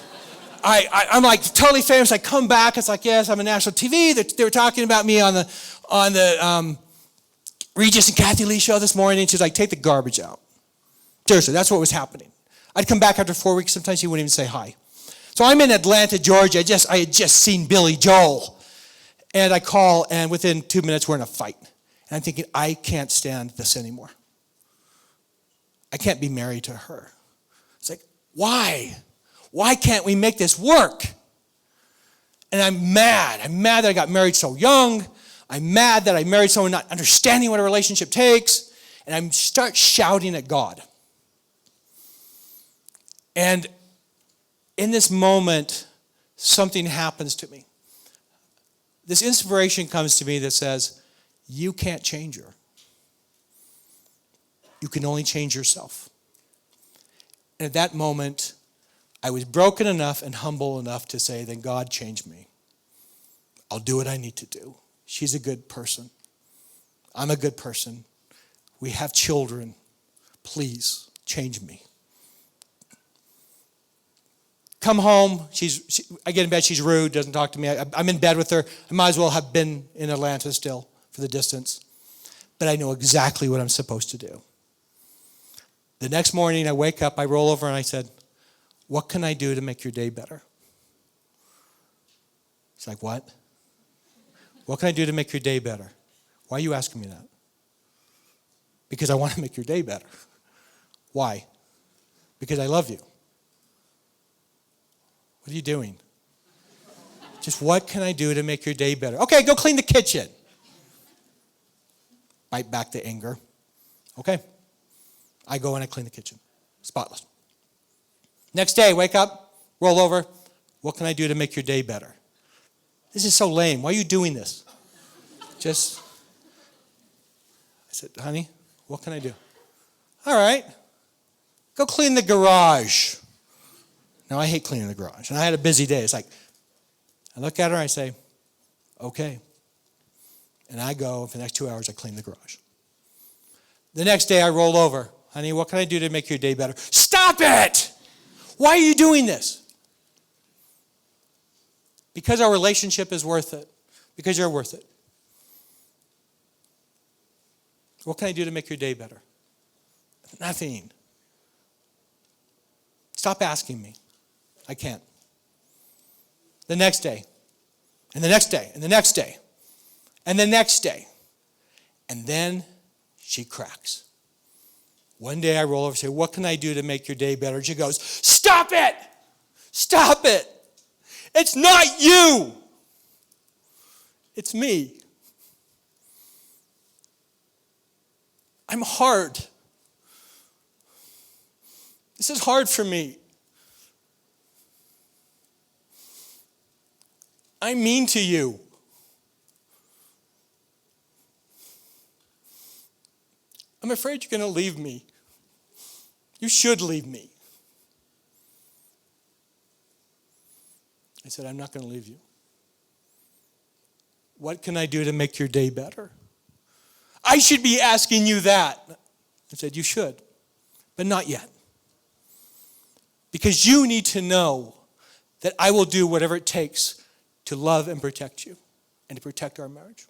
I'm like totally famous. I come back, it's like, yes, I'm on national TV. They were talking about me on the Regis and Kathy Lee show this morning. And she's like, take the garbage out. Seriously, that's what was happening. I'd come back after 4 weeks. Sometimes she wouldn't even say hi. So I'm in Atlanta, Georgia. I had just seen Billy Joel. And I call, and within 2 minutes, we're in a fight. And I'm thinking, I can't stand this anymore. I can't be married to her. It's like, why? Why can't we make this work? And I'm mad. I'm mad that I got married so young. I'm mad that I married someone not understanding what a relationship takes. And I start shouting at God. And in this moment, something happens to me. This inspiration comes to me that says, you can't change her. You can only change yourself. And at that moment, I was broken enough and humble enough to say, then God, change me. I'll do what I need to do. She's a good person. I'm a good person. We have children. Please, change me. Come home, I get in bed, she's rude, doesn't talk to me. I'm in bed with her. I might as well have been in Atlanta still for the distance. But I know exactly what I'm supposed to do. The next morning, I wake up, I roll over, and I said, what can I do to make your day better? She's like, what? What can I do to make your day better? Why are you asking me that? Because I want to make your day better. Why? Because I love you. What are you doing? Just what can I do to make your day better? Okay, go clean the kitchen. Bite back the anger. Okay. I go and I clean the kitchen. Spotless. Next day, wake up, roll over. What can I do to make your day better? This is so lame. Why are you doing this? I said, honey, what can I do? All right. go clean the garage. Now, I hate cleaning the garage. And I had a busy day. It's like, I look at her and I say, okay. And I go, for the next 2 hours, I clean the garage. The next day, I roll over. Honey, what can I do to make your day better? Stop it! Why are you doing this? Because our relationship is worth it. Because you're worth it. What can I do to make your day better? Nothing. Stop asking me. I can't. The next day, and the next day, and the next day, and the next day. And then she cracks. One day I roll over and say, what can I do to make your day better? And she goes, stop it! Stop it! It's not you! It's me. I'm hard. This is hard for me. I'm mean to you. I'm afraid you're going to leave me. You should leave me. I said, I'm not going to leave you. What can I do to make your day better? I should be asking you that. I said, you should, but not yet. Because you need to know that I will do whatever it takes to love and protect you and to protect our marriage.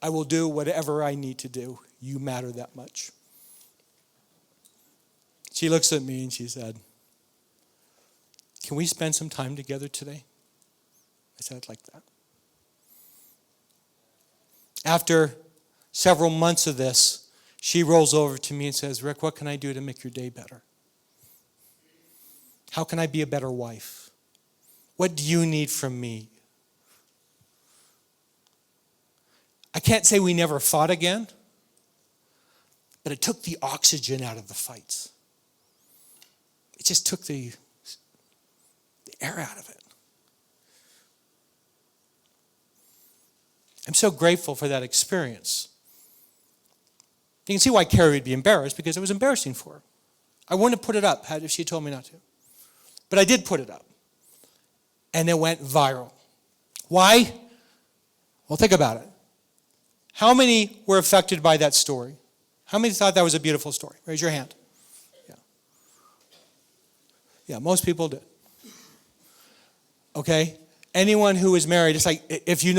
I will do whatever I need to do. You matter that much. She looks at me and she said, can we spend some time together today? I said, I'd like that. After several months of this, she rolls over to me and says, Rick, what can I do to make your day better? How can I be a better wife? What do you need from me? I can't say we never fought again, but it took the oxygen out of the fights. It just took the air out of it. I'm so grateful for that experience. You can see why Keri would be embarrassed, because it was embarrassing for her. I wouldn't have put it up if she told me not to. But I did put it up. And it went viral. Why? Well, think about it. How many were affected by that story? How many thought that was a beautiful story? Raise your hand. Yeah, most people did. Okay? Anyone who is married, it's like, if you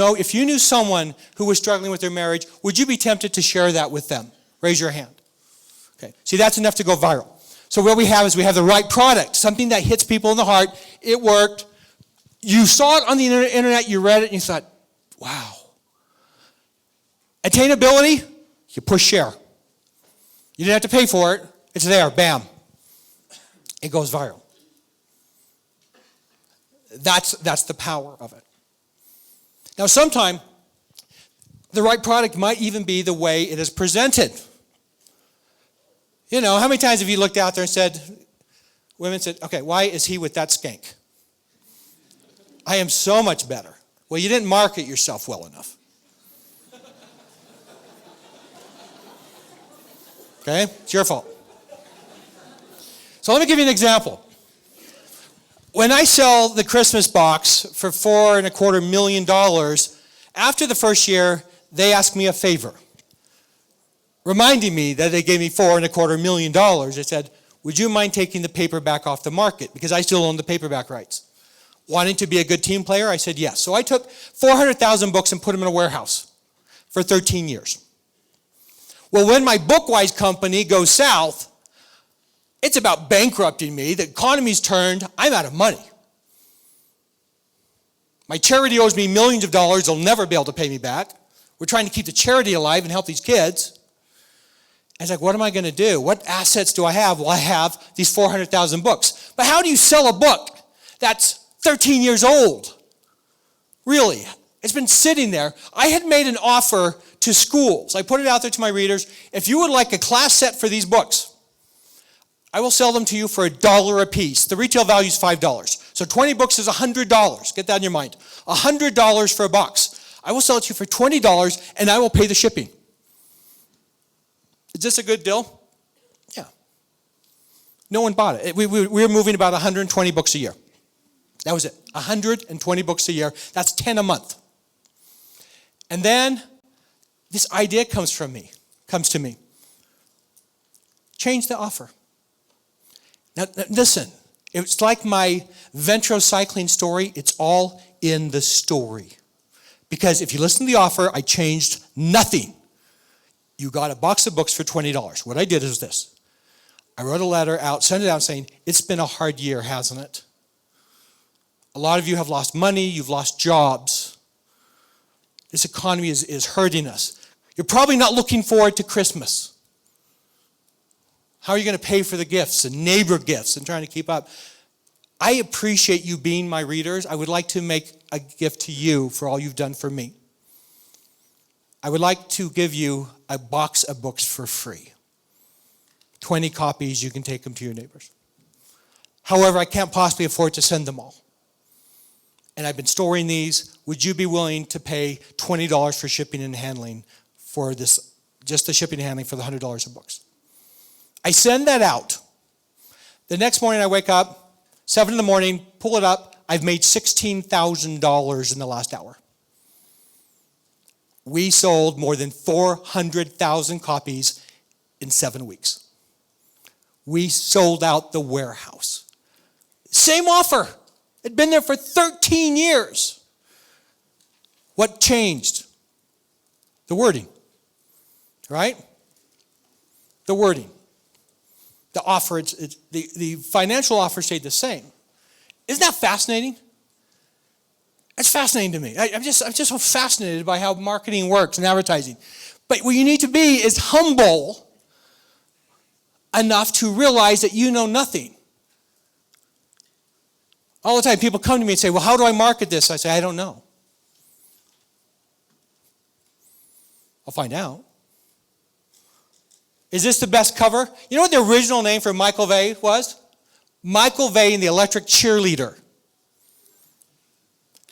knew someone who was struggling with their marriage, would you be tempted to share that with them? Raise your hand. Okay. See, that's enough to go viral. So what we have is we have the right product, something that hits people in the heart. It worked. You saw it on the internet, you read it, and you thought, wow. Attainability, you push share. You didn't have to pay for it. It's there, bam. It goes viral. That's the power of it. Now, sometimes the right product might even be the way it is presented. You know, how many times have you looked out there and said, women said, okay, why is he with that skank? I am so much better. Well, you didn't market yourself well enough. Okay? It's your fault. So let me give you an example. When I sell the Christmas box for $4.25 million, after the first year, they asked me a favor, reminding me that they gave me $4.25 million. They said, would you mind taking the paperback off the market? Because I still own the paperback rights. Wanting to be a good team player, I said yes. So I took 400,000 books and put them in a warehouse for 13 years. Well, when my Bookwise company goes south, it's about bankrupting me. The economy's turned. I'm out of money. My charity owes me millions of dollars. They'll never be able to pay me back. We're trying to keep the charity alive and help these kids. I was like, what am I going to do? What assets do I have? Well, I have these 400,000 books. But how do you sell a book that's 13 years old? Really? It's been sitting there. I had made an offer to schools. I put it out there to my readers. If you would like a class set for these books, I will sell them to you for $1 a piece. The retail value is $5. So 20 books is $100. Get that in your mind. $100 for a box. I will sell it to you for $20 and I will pay the shipping. Is this a good deal? No one bought it. We were moving about 120 books a year. That was it. 120 books a year. That's 10 a month. And then this idea comes to me. Change the offer. Now listen, it's like my ventrocycling story. It's all in the story. Because if you listen to the offer, I changed nothing. You got a box of books for $20. What I did is this. I wrote a letter out, sent it out saying, it's been a hard year, hasn't it? A lot of you have lost money, you've lost jobs. This economy is hurting us. You're probably not looking forward to Christmas. How are you going to pay for the gifts and neighbor gifts and trying to keep up? I appreciate you being my readers. I would like to make a gift to you for all you've done for me. I would like to give you a box of books for free. 20 copies, you can take them to your neighbors. However, I can't possibly afford to send them all. And I've been storing these. Would you be willing to pay $20 for shipping and handling for this, just the shipping and handling for the $100 of books? I send that out. The next morning I wake up, 7 in the morning, pull it up. I've made $16,000 in the last hour. We sold more than 400,000 copies in 7 weeks. We sold out the warehouse. Same offer. It'd been there for 13 years. What changed? The wording. Right? The wording. The offer, the financial offer stayed the same. Isn't that fascinating? That's fascinating to me. I'm just so fascinated by how marketing works and advertising. But what you need to be is humble enough to realize that you know nothing. All the time people come to me and say, well, how do I market this? I say, I don't know. I'll find out. Is this the best cover? You know what the original name for Michael Vey was? Michael Vey and the Electric Cheerleader.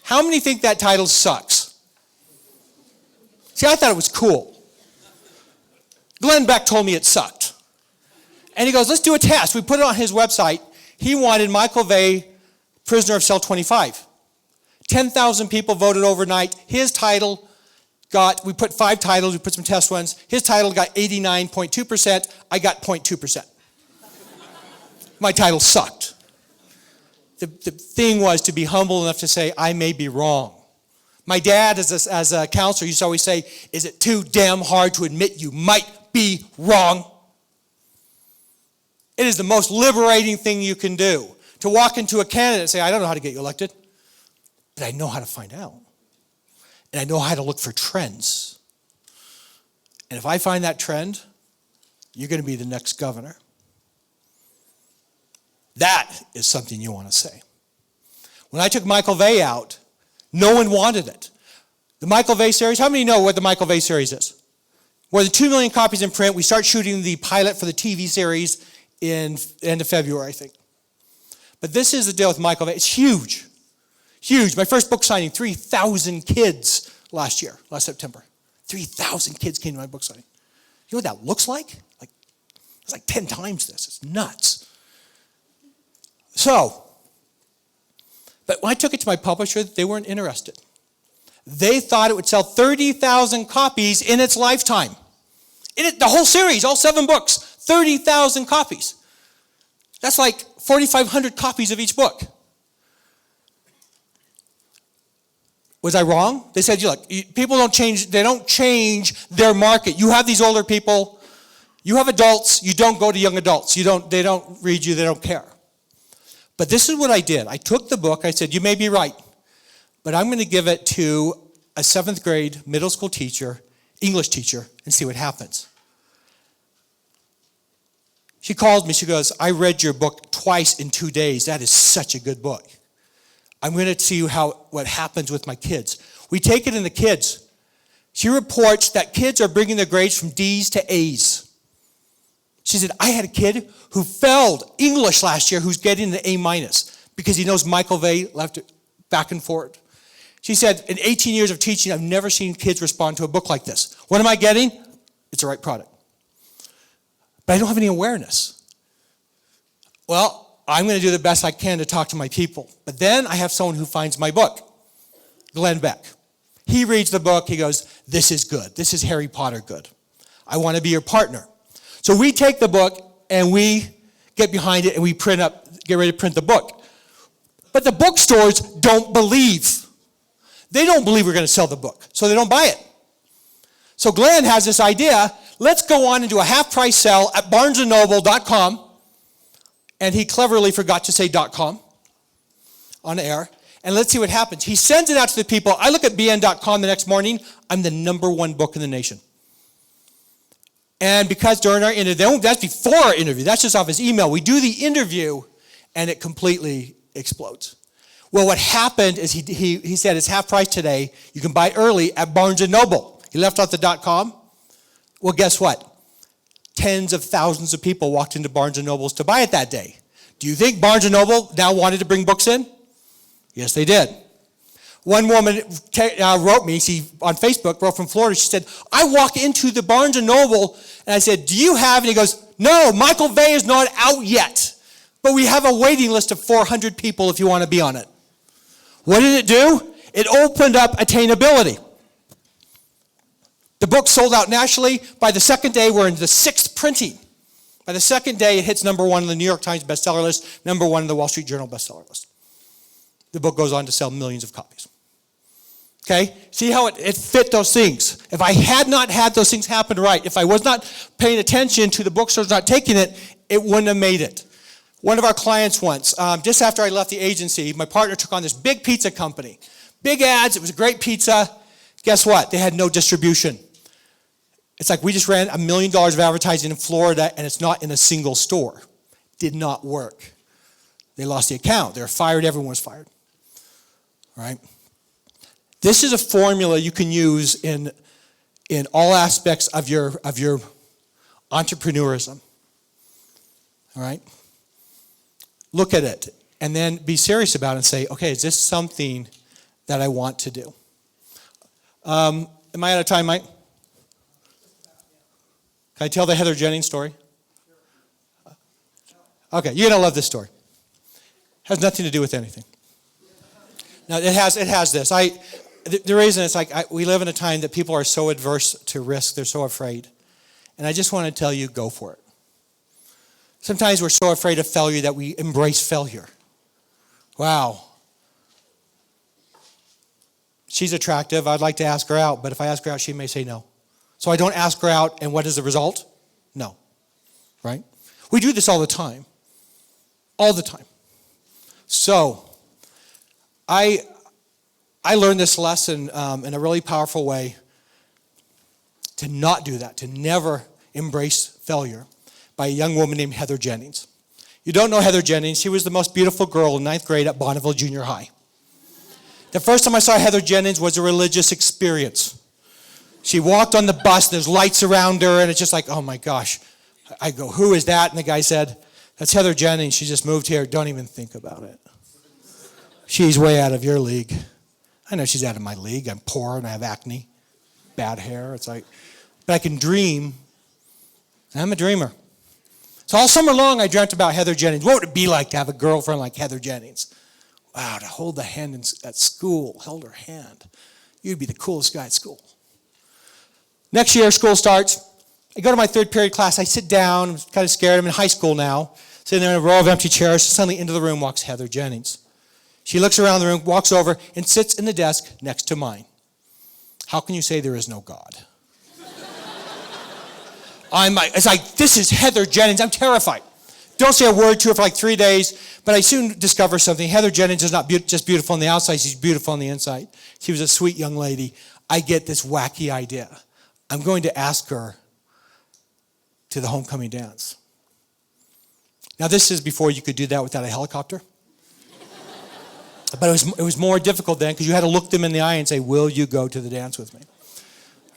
How many think that title sucks? See, I thought it was cool. Glenn Beck told me it sucked. And he goes, let's do a test. We put it on his website. He wanted Michael Vey, prisoner of cell 25. 10,000 people voted overnight. His title we put 5 titles, we put some test ones. His title got 89.2%. I got 0.2%. My title sucked. The thing was to be humble enough to say, I may be wrong. My dad, as a counselor, used to always say, is it too damn hard to admit you might be wrong? It is the most liberating thing you can do. To walk into a candidate and say, I don't know how to get you elected, but I know how to find out. And I know how to look for trends. And if I find that trend, you're going to be the next governor. That is something you want to say. When I took Michael Vey out, no one wanted it. The Michael Vey series, how many know what the Michael Vey series is? More than 2 million copies in print. We start shooting the pilot for the TV series in end of February, I think. But this is the deal with Michael Vey. It's huge. Huge. My first book signing, 3,000 kids last September. 3,000 kids came to my book signing. You know what that looks like? It's like 10 times this. It's nuts. So, but when I took it to my publisher, they weren't interested. They thought it would sell 30,000 copies in its lifetime. The whole series, all 7 books, 30,000 copies. That's like 4,500 copies of each book. Was I wrong? They said, look, people don't change their market. You have these older people, you have adults, you don't go to young adults. They don't read you, they don't care. But this is what I did. I took the book, I said, you may be right, but I'm going to give it to a 7th grade middle school teacher, English teacher, and see what happens. She called me, she goes, I read your book twice in 2 days. That is such a good book. I'm going to see what happens with my kids. We take it in the kids. She reports that kids are bringing their grades from D's to A's. She said, I had a kid who failed English last year who's getting an A- because he knows Michael Vey left it back and forth. She said, in 18 years of teaching, I've never seen kids respond to a book like this. What am I getting? It's the right product. But I don't have any awareness. well, I'm going to do the best I can to talk to my people. But then I have someone who finds my book, Glenn Beck. He reads the book. He goes, this is good. This is Harry Potter good. I want to be your partner. So we take the book and we get behind it and we get ready to print the book. But the bookstores don't believe. They don't believe we're going to sell the book, so they don't buy it. So Glenn has this idea, let's go on and do a half-price sale at barnesandnoble.com. And he cleverly forgot to say .com on air. And let's see what happens. He sends it out to the people. I look at bn.com the next morning. I'm the #1 book in the nation. And because during our interview, that's before our interview, that's just off his email. We do the interview, and it completely explodes. Well, what happened is he said it's half price today. You can buy early at Barnes & Noble. He left out the .com. Well, guess what? Tens of thousands of people walked into Barnes & Noble's to buy it that day. Do you think Barnes & Noble now wanted to bring books in? Yes, they did. One woman wrote me, on Facebook, wrote from Florida. She said, I walk into the Barnes & Noble, and I said, do you have? And he goes, no, Michael Vey is not out yet. But we have a waiting list of 400 people if you want to be on it. What did it do? It opened up attainability. The book sold out nationally. By the second day, we're in the 6th printing. By the second day, it hits #1 on the New York Times bestseller list, #1 on the Wall Street Journal bestseller list. The book goes on to sell millions of copies. Okay? See how it fit those things. If I had not had those things happen right, if I was not paying attention to the bookstores not taking it, it wouldn't have made it. One of our clients once, just after I left the agency, my partner took on this big pizza company. Big ads, it was a great pizza. Guess what? They had no distribution. It's like we just ran $1 million of advertising in Florida and it's not in a single store. Did not work. They lost the account. They were fired. Everyone was fired. All right? This is a formula you can use in all aspects of your entrepreneurism. All right? Look at it and then be serious about it and say, okay, is this something that I want to do? Am I out of time, Mike? Can I tell the Heather Jennings story? Okay, you're going to love this story. Has nothing to do with anything. Now, it has this. The reason it's like we live in a time that people are so adverse to risk, they're so afraid. And I just want to tell you, go for it. Sometimes we're so afraid of failure that we embrace failure. Wow. She's attractive. I'd like to ask her out, but if I ask her out, she may say no. So I don't ask her out, and what is the result? No. Right? We do this all the time. All the time. So, I learned this lesson in a really powerful way to not do that, to never embrace failure, by a young woman named Heather Jennings. You don't know Heather Jennings. She was the most beautiful girl in 9th grade at Bonneville Junior High. The first time I saw Heather Jennings was a religious experience. She walked on the bus, there's lights around her, and it's just like, oh my gosh. I go, who is that? And the guy said, that's Heather Jennings. She just moved here. Don't even think about it. She's way out of your league. I know she's out of my league. I'm poor and I have acne, bad hair. It's like, but I can dream. I'm a dreamer. So all summer long, I dreamt about Heather Jennings. What would it be like to have a girlfriend like Heather Jennings? Wow, to hold the hand at school, held her hand. You'd be the coolest guy at school. Next year, school starts. I go to my 3rd period class. I sit down. I'm kind of scared. I'm in high school now. Sitting there in a row of empty chairs. Suddenly into the room walks Heather Jennings. She looks around the room, walks over, and sits in the desk next to mine. How can you say there is no God? It's like, this is Heather Jennings. I'm terrified. Don't say a word to her for like 3 days, but I soon discover something. Heather Jennings is not just beautiful on the outside, she's beautiful on the inside. She was a sweet young lady. I get this wacky idea. I'm going to ask her to the homecoming dance. Now, this is before you could do that without a helicopter. But it was more difficult then because you had to look them in the eye and say, will you go to the dance with me?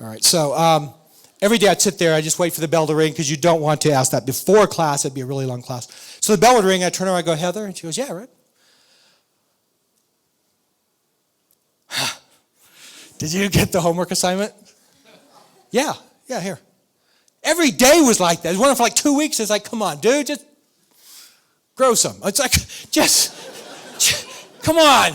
All right, so every day I'd sit there, I'd just wait for the bell to ring because you don't want to ask that before class. It'd be a really long class. So the bell would ring, I'd turn around, I go, Heather? And she goes, yeah, right. Did you get the homework assignment? Yeah, here. Every day was like that. It went on for like 2 weeks. It's like, come on, dude, just gruesome. It's like, just come on.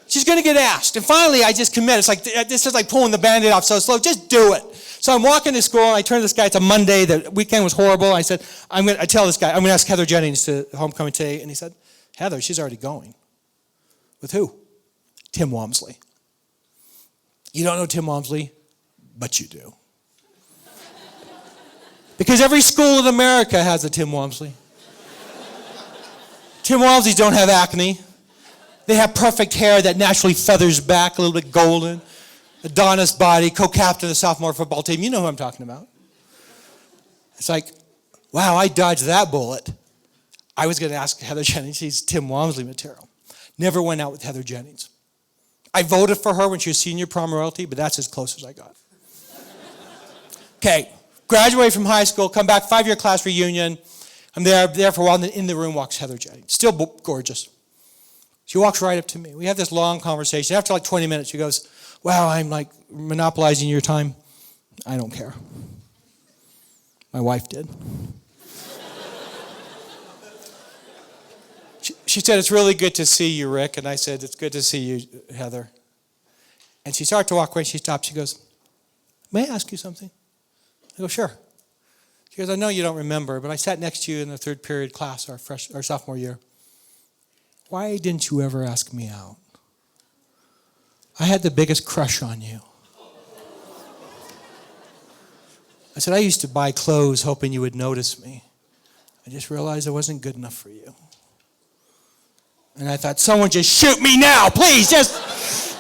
She's going to get asked. And finally, I just commit. It's like, this is like pulling the Band-Aid off so slow. Just do it. So I'm walking to school, and I turn to this guy. It's a Monday. The weekend was horrible. I said, I tell this guy, I'm going to ask Heather Jennings to homecoming today. And he said, Heather, she's already going. With who? Tim Walmsley. You don't know Tim Walmsley, but you do. Because every school in America has a Tim Walmsley. Tim Walmsleys don't have acne. They have perfect hair that naturally feathers back, a little bit golden. Adonis body, co-captain of the sophomore football team. You know who I'm talking about. It's like, wow, I dodged that bullet. I was going to ask Heather Jennings. She's Tim Walmsley material. Never went out with Heather Jennings. I voted for her when she was senior prom royalty, but that's as close as I got. Okay, graduate from high school, come back, 5-year class reunion. I'm there for a while, and then in the room walks Heather Jennings. Still gorgeous. She walks right up to me. We have this long conversation. After like 20 minutes, she goes, wow, I'm like monopolizing your time. I don't care. My wife did. She said, it's really good to see you, Rick. And I said, it's good to see you, Heather. And she started to walk away. She stopped. She goes, may I ask you something? I go, sure. She goes, I know you don't remember, but I sat next to you in the third period class our sophomore year. Why didn't you ever ask me out? I had the biggest crush on you. I said, I used to buy clothes hoping you would notice me. I just realized I wasn't good enough for you. And I thought, someone just shoot me now, please, just.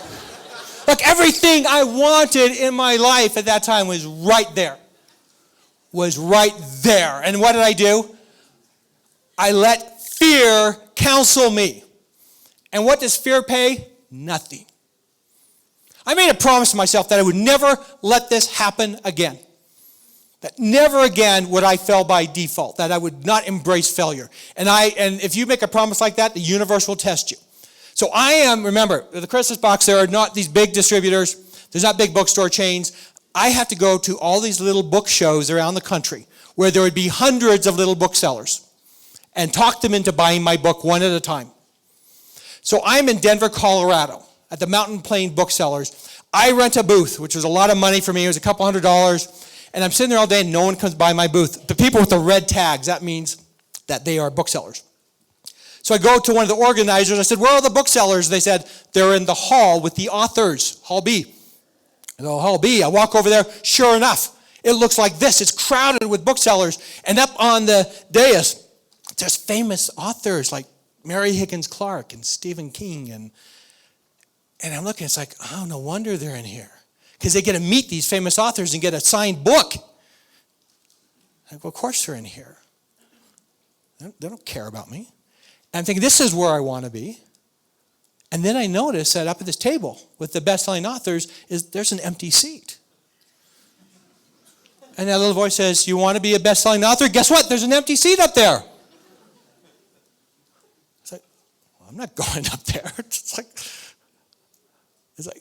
Look, everything I wanted in my life at that time was right there. Was right there. And what did I do? I let fear counsel me. And what does fear pay? Nothing. I made a promise to myself that I would never let this happen again. That never again would I fail by default. That I would not embrace failure. And if you make a promise like that, the universe will test you. So remember, the Christmas box, there are not these big distributors. There's not big bookstore chains. I have to go to all these little book shows around the country where there would be hundreds of little booksellers and talk them into buying my book one at a time. So I'm in Denver, Colorado at the Mountain Plain Booksellers. I rent a booth, which was a lot of money for me. It was a couple $100. And I'm sitting there all day and no one comes by my booth. The people with the red tags, that means that they are booksellers. So I go to one of the organizers. I said, where are the booksellers? They said, they're in the hall with the authors, Hall B. I go, Hall B. I walk over there. Sure enough, it looks like this. It's crowded with booksellers. And up on the dais, there's famous authors like Mary Higgins Clark and Stephen King. And I'm looking, it's like, oh, no wonder they're in here. Because they get to meet these famous authors and get a signed book. I go, of course they're in here. They don't care about me. And I'm thinking, this is where I want to be. And then I notice that up at this table with the best-selling authors, there's an empty seat. And that little voice says, you want to be a best-selling author? Guess what? There's an empty seat up there. It's like, well, I'm not going up there. It's like,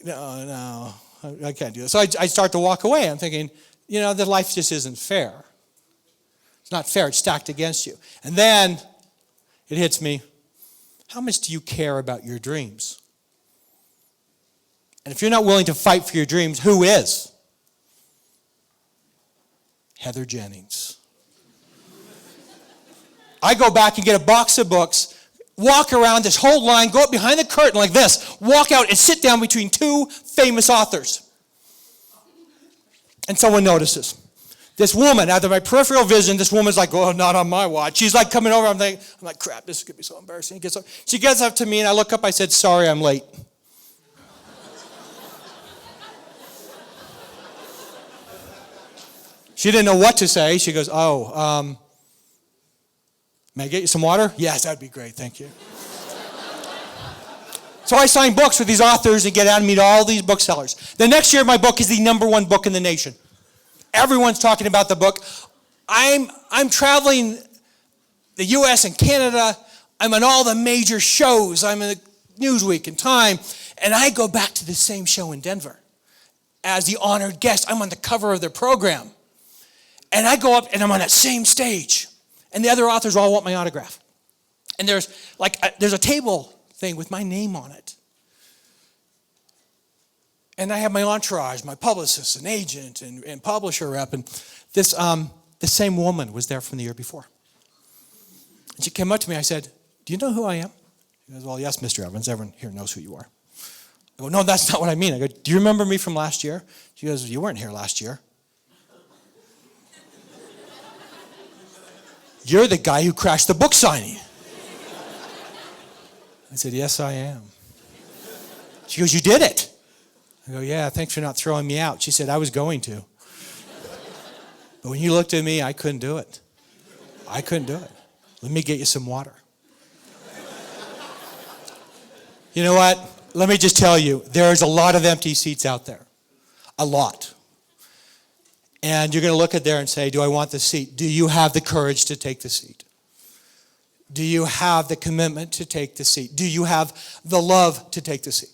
no. I can't do this. So I start to walk away. I'm thinking, the life just isn't fair. It's not fair. It's stacked against you. And then it hits me. How much do you care about your dreams? And if you're not willing to fight for your dreams, who is? Heather Jennings. I go back and get a box of books, walk around this whole line, go up behind the curtain like this, walk out and sit down between two famous authors. And someone notices. This woman, out of my peripheral vision, this woman's like, oh, not on my watch. She's like coming over. I'm like, crap, this is going to be so embarrassing. She gets up to me and I look up. I said, sorry, I'm late. She didn't know what to say. She goes, may I get you some water? Yes, that would be great. Thank you. So I sign books with these authors and get out and meet all these booksellers. The next year, my book is the #1 book in the nation. Everyone's talking about the book. I'm traveling the U.S. and Canada. I'm on all the major shows. I'm in Newsweek and Time. And I go back to the same show in Denver as the honored guest. I'm on the cover of their program. And I go up and I'm on that same stage. And the other authors all want my autograph. And there's a table thing with my name on it. And I have my entourage, my publicist, and agent, and publisher rep. And this the same woman was there from the year before. And she came up to me. I said, "Do you know who I am?" She goes, "Well, yes, Mr. Evans. Everyone here knows who you are." I go, "No, that's not what I mean." I go, "Do you remember me from last year?" She goes, "You weren't here last year." "You're the guy who crashed the book signing." I said, "Yes, I am." She goes, "You did it." I go, "Yeah, thanks for not throwing me out." She said, "I was going to. But when you looked at me, I couldn't do it. I couldn't do it. Let me get you some water." You know what? Let me just tell you, there's a lot of empty seats out there. A lot. And you're going to look at there and say, do I want the seat? Do you have the courage to take the seat? Do you have the commitment to take the seat? Do you have the love to take the seat?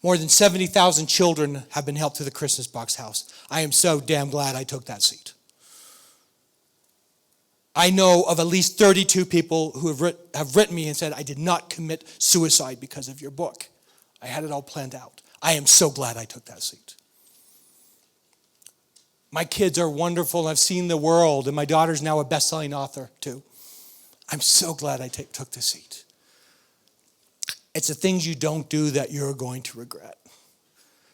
More than 70,000 children have been helped through the Christmas Box House. I am so damn glad I took that seat. I know of at least 32 people who have written me and said, "I did not commit suicide because of your book. I had it all planned out." I am so glad I took that seat. My kids are wonderful, and I've seen the world, and my daughter's now a best-selling author too. I'm so glad I took the seat. It's the things you don't do that you're going to regret.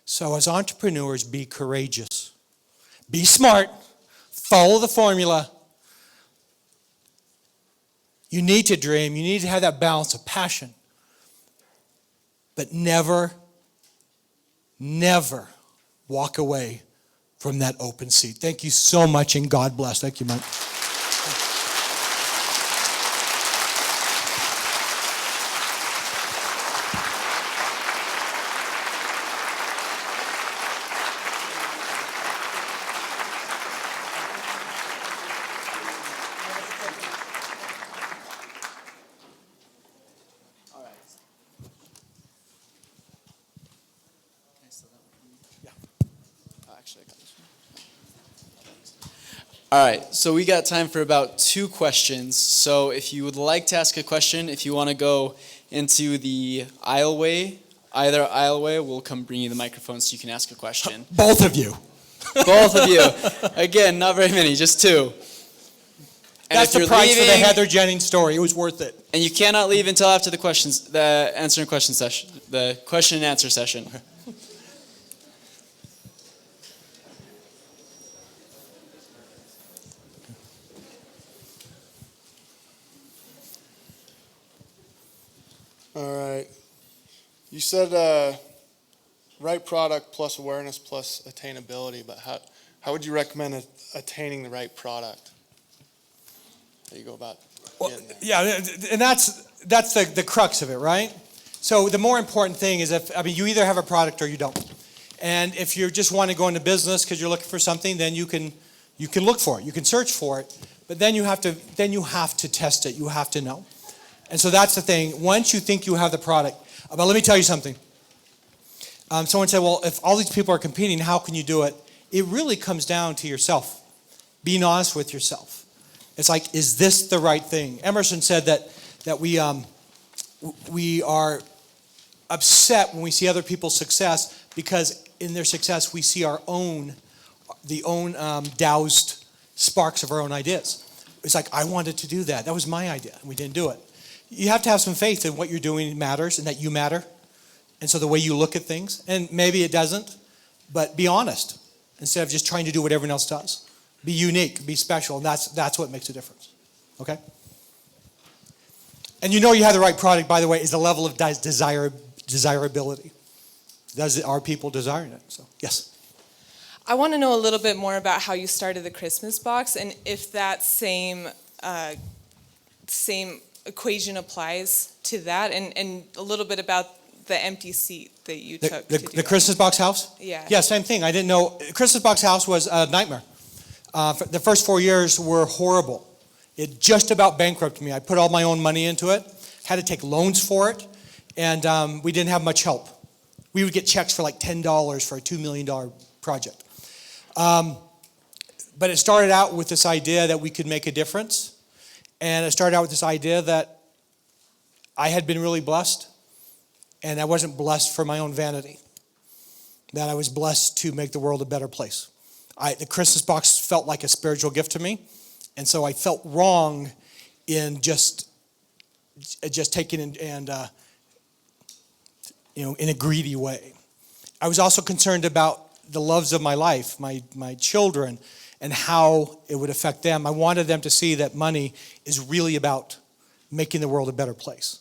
So as entrepreneurs, be courageous. Be smart. Follow the formula. You need to dream. You need to have that balance of passion. But never, never walk away from that open seat. Thank you so much, and God bless. Thank you, Mike. All right, so we got time for about 2 questions. So if you would like to ask a question, if you want to go into the aisleway, either aisleway, we'll come bring you the microphone so you can ask a question. Both of you. Both of you. Again, not very many, just 2. And That's the price for the Heather Jennings story. It was worth it. And you cannot leave until after the answer and question session, the question and answer session. All right. You said right product plus awareness plus attainability, but how would you recommend attaining the right product? How do you go about getting there? Yeah, and that's the crux of it, right? So the more important thing is you either have a product or you don't. And if you just want to go into business because you're looking for something, then you can look for it. You can search for it, but then you have to test it. You have to know. And so that's the thing. Once you think you have the product, but let me tell you something. Someone said, well, if all these people are competing, how can you do it? It really comes down to yourself. Being honest with yourself. It's like, is this the right thing? Emerson said that we are upset when we see other people's success because in their success we see the doused sparks of our own ideas. It's like, I wanted to do that. That was my idea, and we didn't do it. You have to have some faith in what you're doing matters and that you matter. And so the way you look at things, and maybe it doesn't, but be honest instead of just trying to do what everyone else does. Be unique, be special, and that's what makes a difference. Okay? And you know you have the right product, by the way, is the level of desirability. Are people desiring it? So, yes. I want to know a little bit more about how you started the Christmas box and if that same equation applies to that, and a little bit about the empty seat that you took. The Christmas Box House? Yeah. Yeah, same thing. I didn't know. Christmas Box House was a nightmare. The first 4 years were horrible. It just about bankrupted me. I put all my own money into it, had to take loans for it, and we didn't have much help. We would get checks for like $10 for a $2 million project. But it started out with this idea that we could make a difference. And it started out with this idea that I had been really blessed, and I wasn't blessed for my own vanity, that I was blessed to make the world a better place. The Christmas box felt like a spiritual gift to me, and so I felt wrong in just taking it and in a greedy way. I was also concerned about the loves of my life, my children, and how it would affect them. I wanted them to see that money is really about making the world a better place.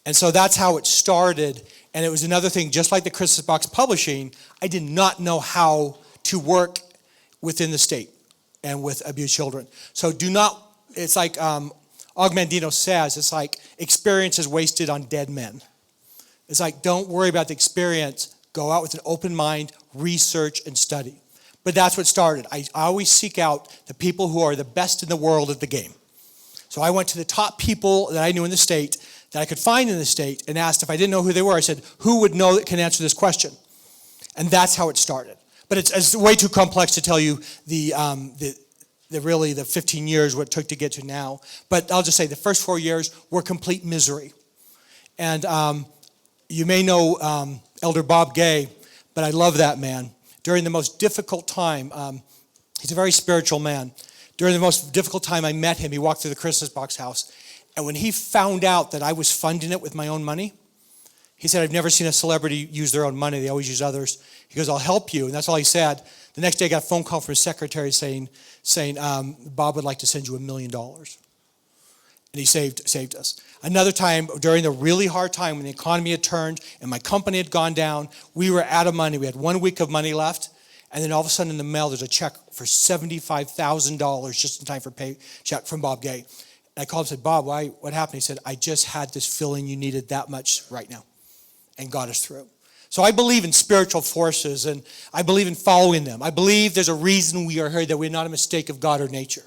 And so that's how it started. And it was another thing, just like the Christmas box publishing, I did not know how to work within the state and with abused children. So it's like Og Mandino says, it's like experience is wasted on dead men. It's like, don't worry about the experience. Go out with an open mind, research, and study. But that's what started. I always seek out the people who are the best in the world at the game. So I went to the top people that I knew in the state, that I could find in the state, and asked if I didn't know who they were. I said, who would know that can answer this question? And that's how it started. But it's way too complex to tell you the 15 years, what it took to get to now. But I'll just say the first 4 years were complete misery. And you may know Elder Bob Gay, but I love that man. During the most difficult time, he's a very spiritual man. During the most difficult time I met him, he walked through the Christmas box house. And when he found out that I was funding it with my own money, he said, I've never seen a celebrity use their own money. They always use others. He goes, I'll help you. And that's all he said. The next day I got a phone call from his secretary saying Bob would like to send you $1 million. And he saved us. Another time, during the really hard time when the economy had turned and my company had gone down, we were out of money. We had 1 week of money left. And then all of a sudden in the mail, there's a check for $75,000 just in time for check from Bob Gay. And I called and said, Bob, what happened? He said, I just had this feeling you needed that much right now. And got us through. So I believe in spiritual forces, and I believe in following them. I believe there's a reason we are here, that we're not a mistake of God or nature.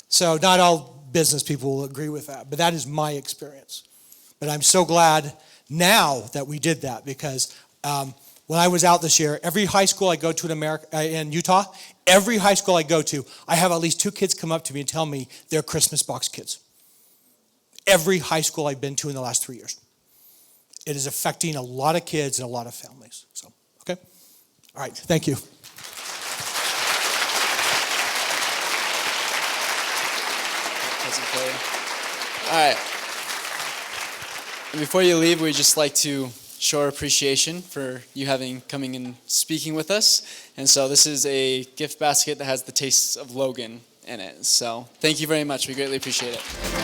So not all business people will agree with that, but that is my experience. But I'm so glad now that we did that, because when I was out this year, every high school I go to in Utah, every high school I go to, I have at least 2 kids come up to me and tell me they're Christmas box kids. Every high school I've been to in the last 3 years. It is affecting a lot of kids and a lot of families. So, okay? All right, thank you. All right. And before you leave, we'd just like to show our appreciation for you coming and speaking with us. And so this is a gift basket that has the Tastes of Logan in it. So thank you very much. We greatly appreciate it.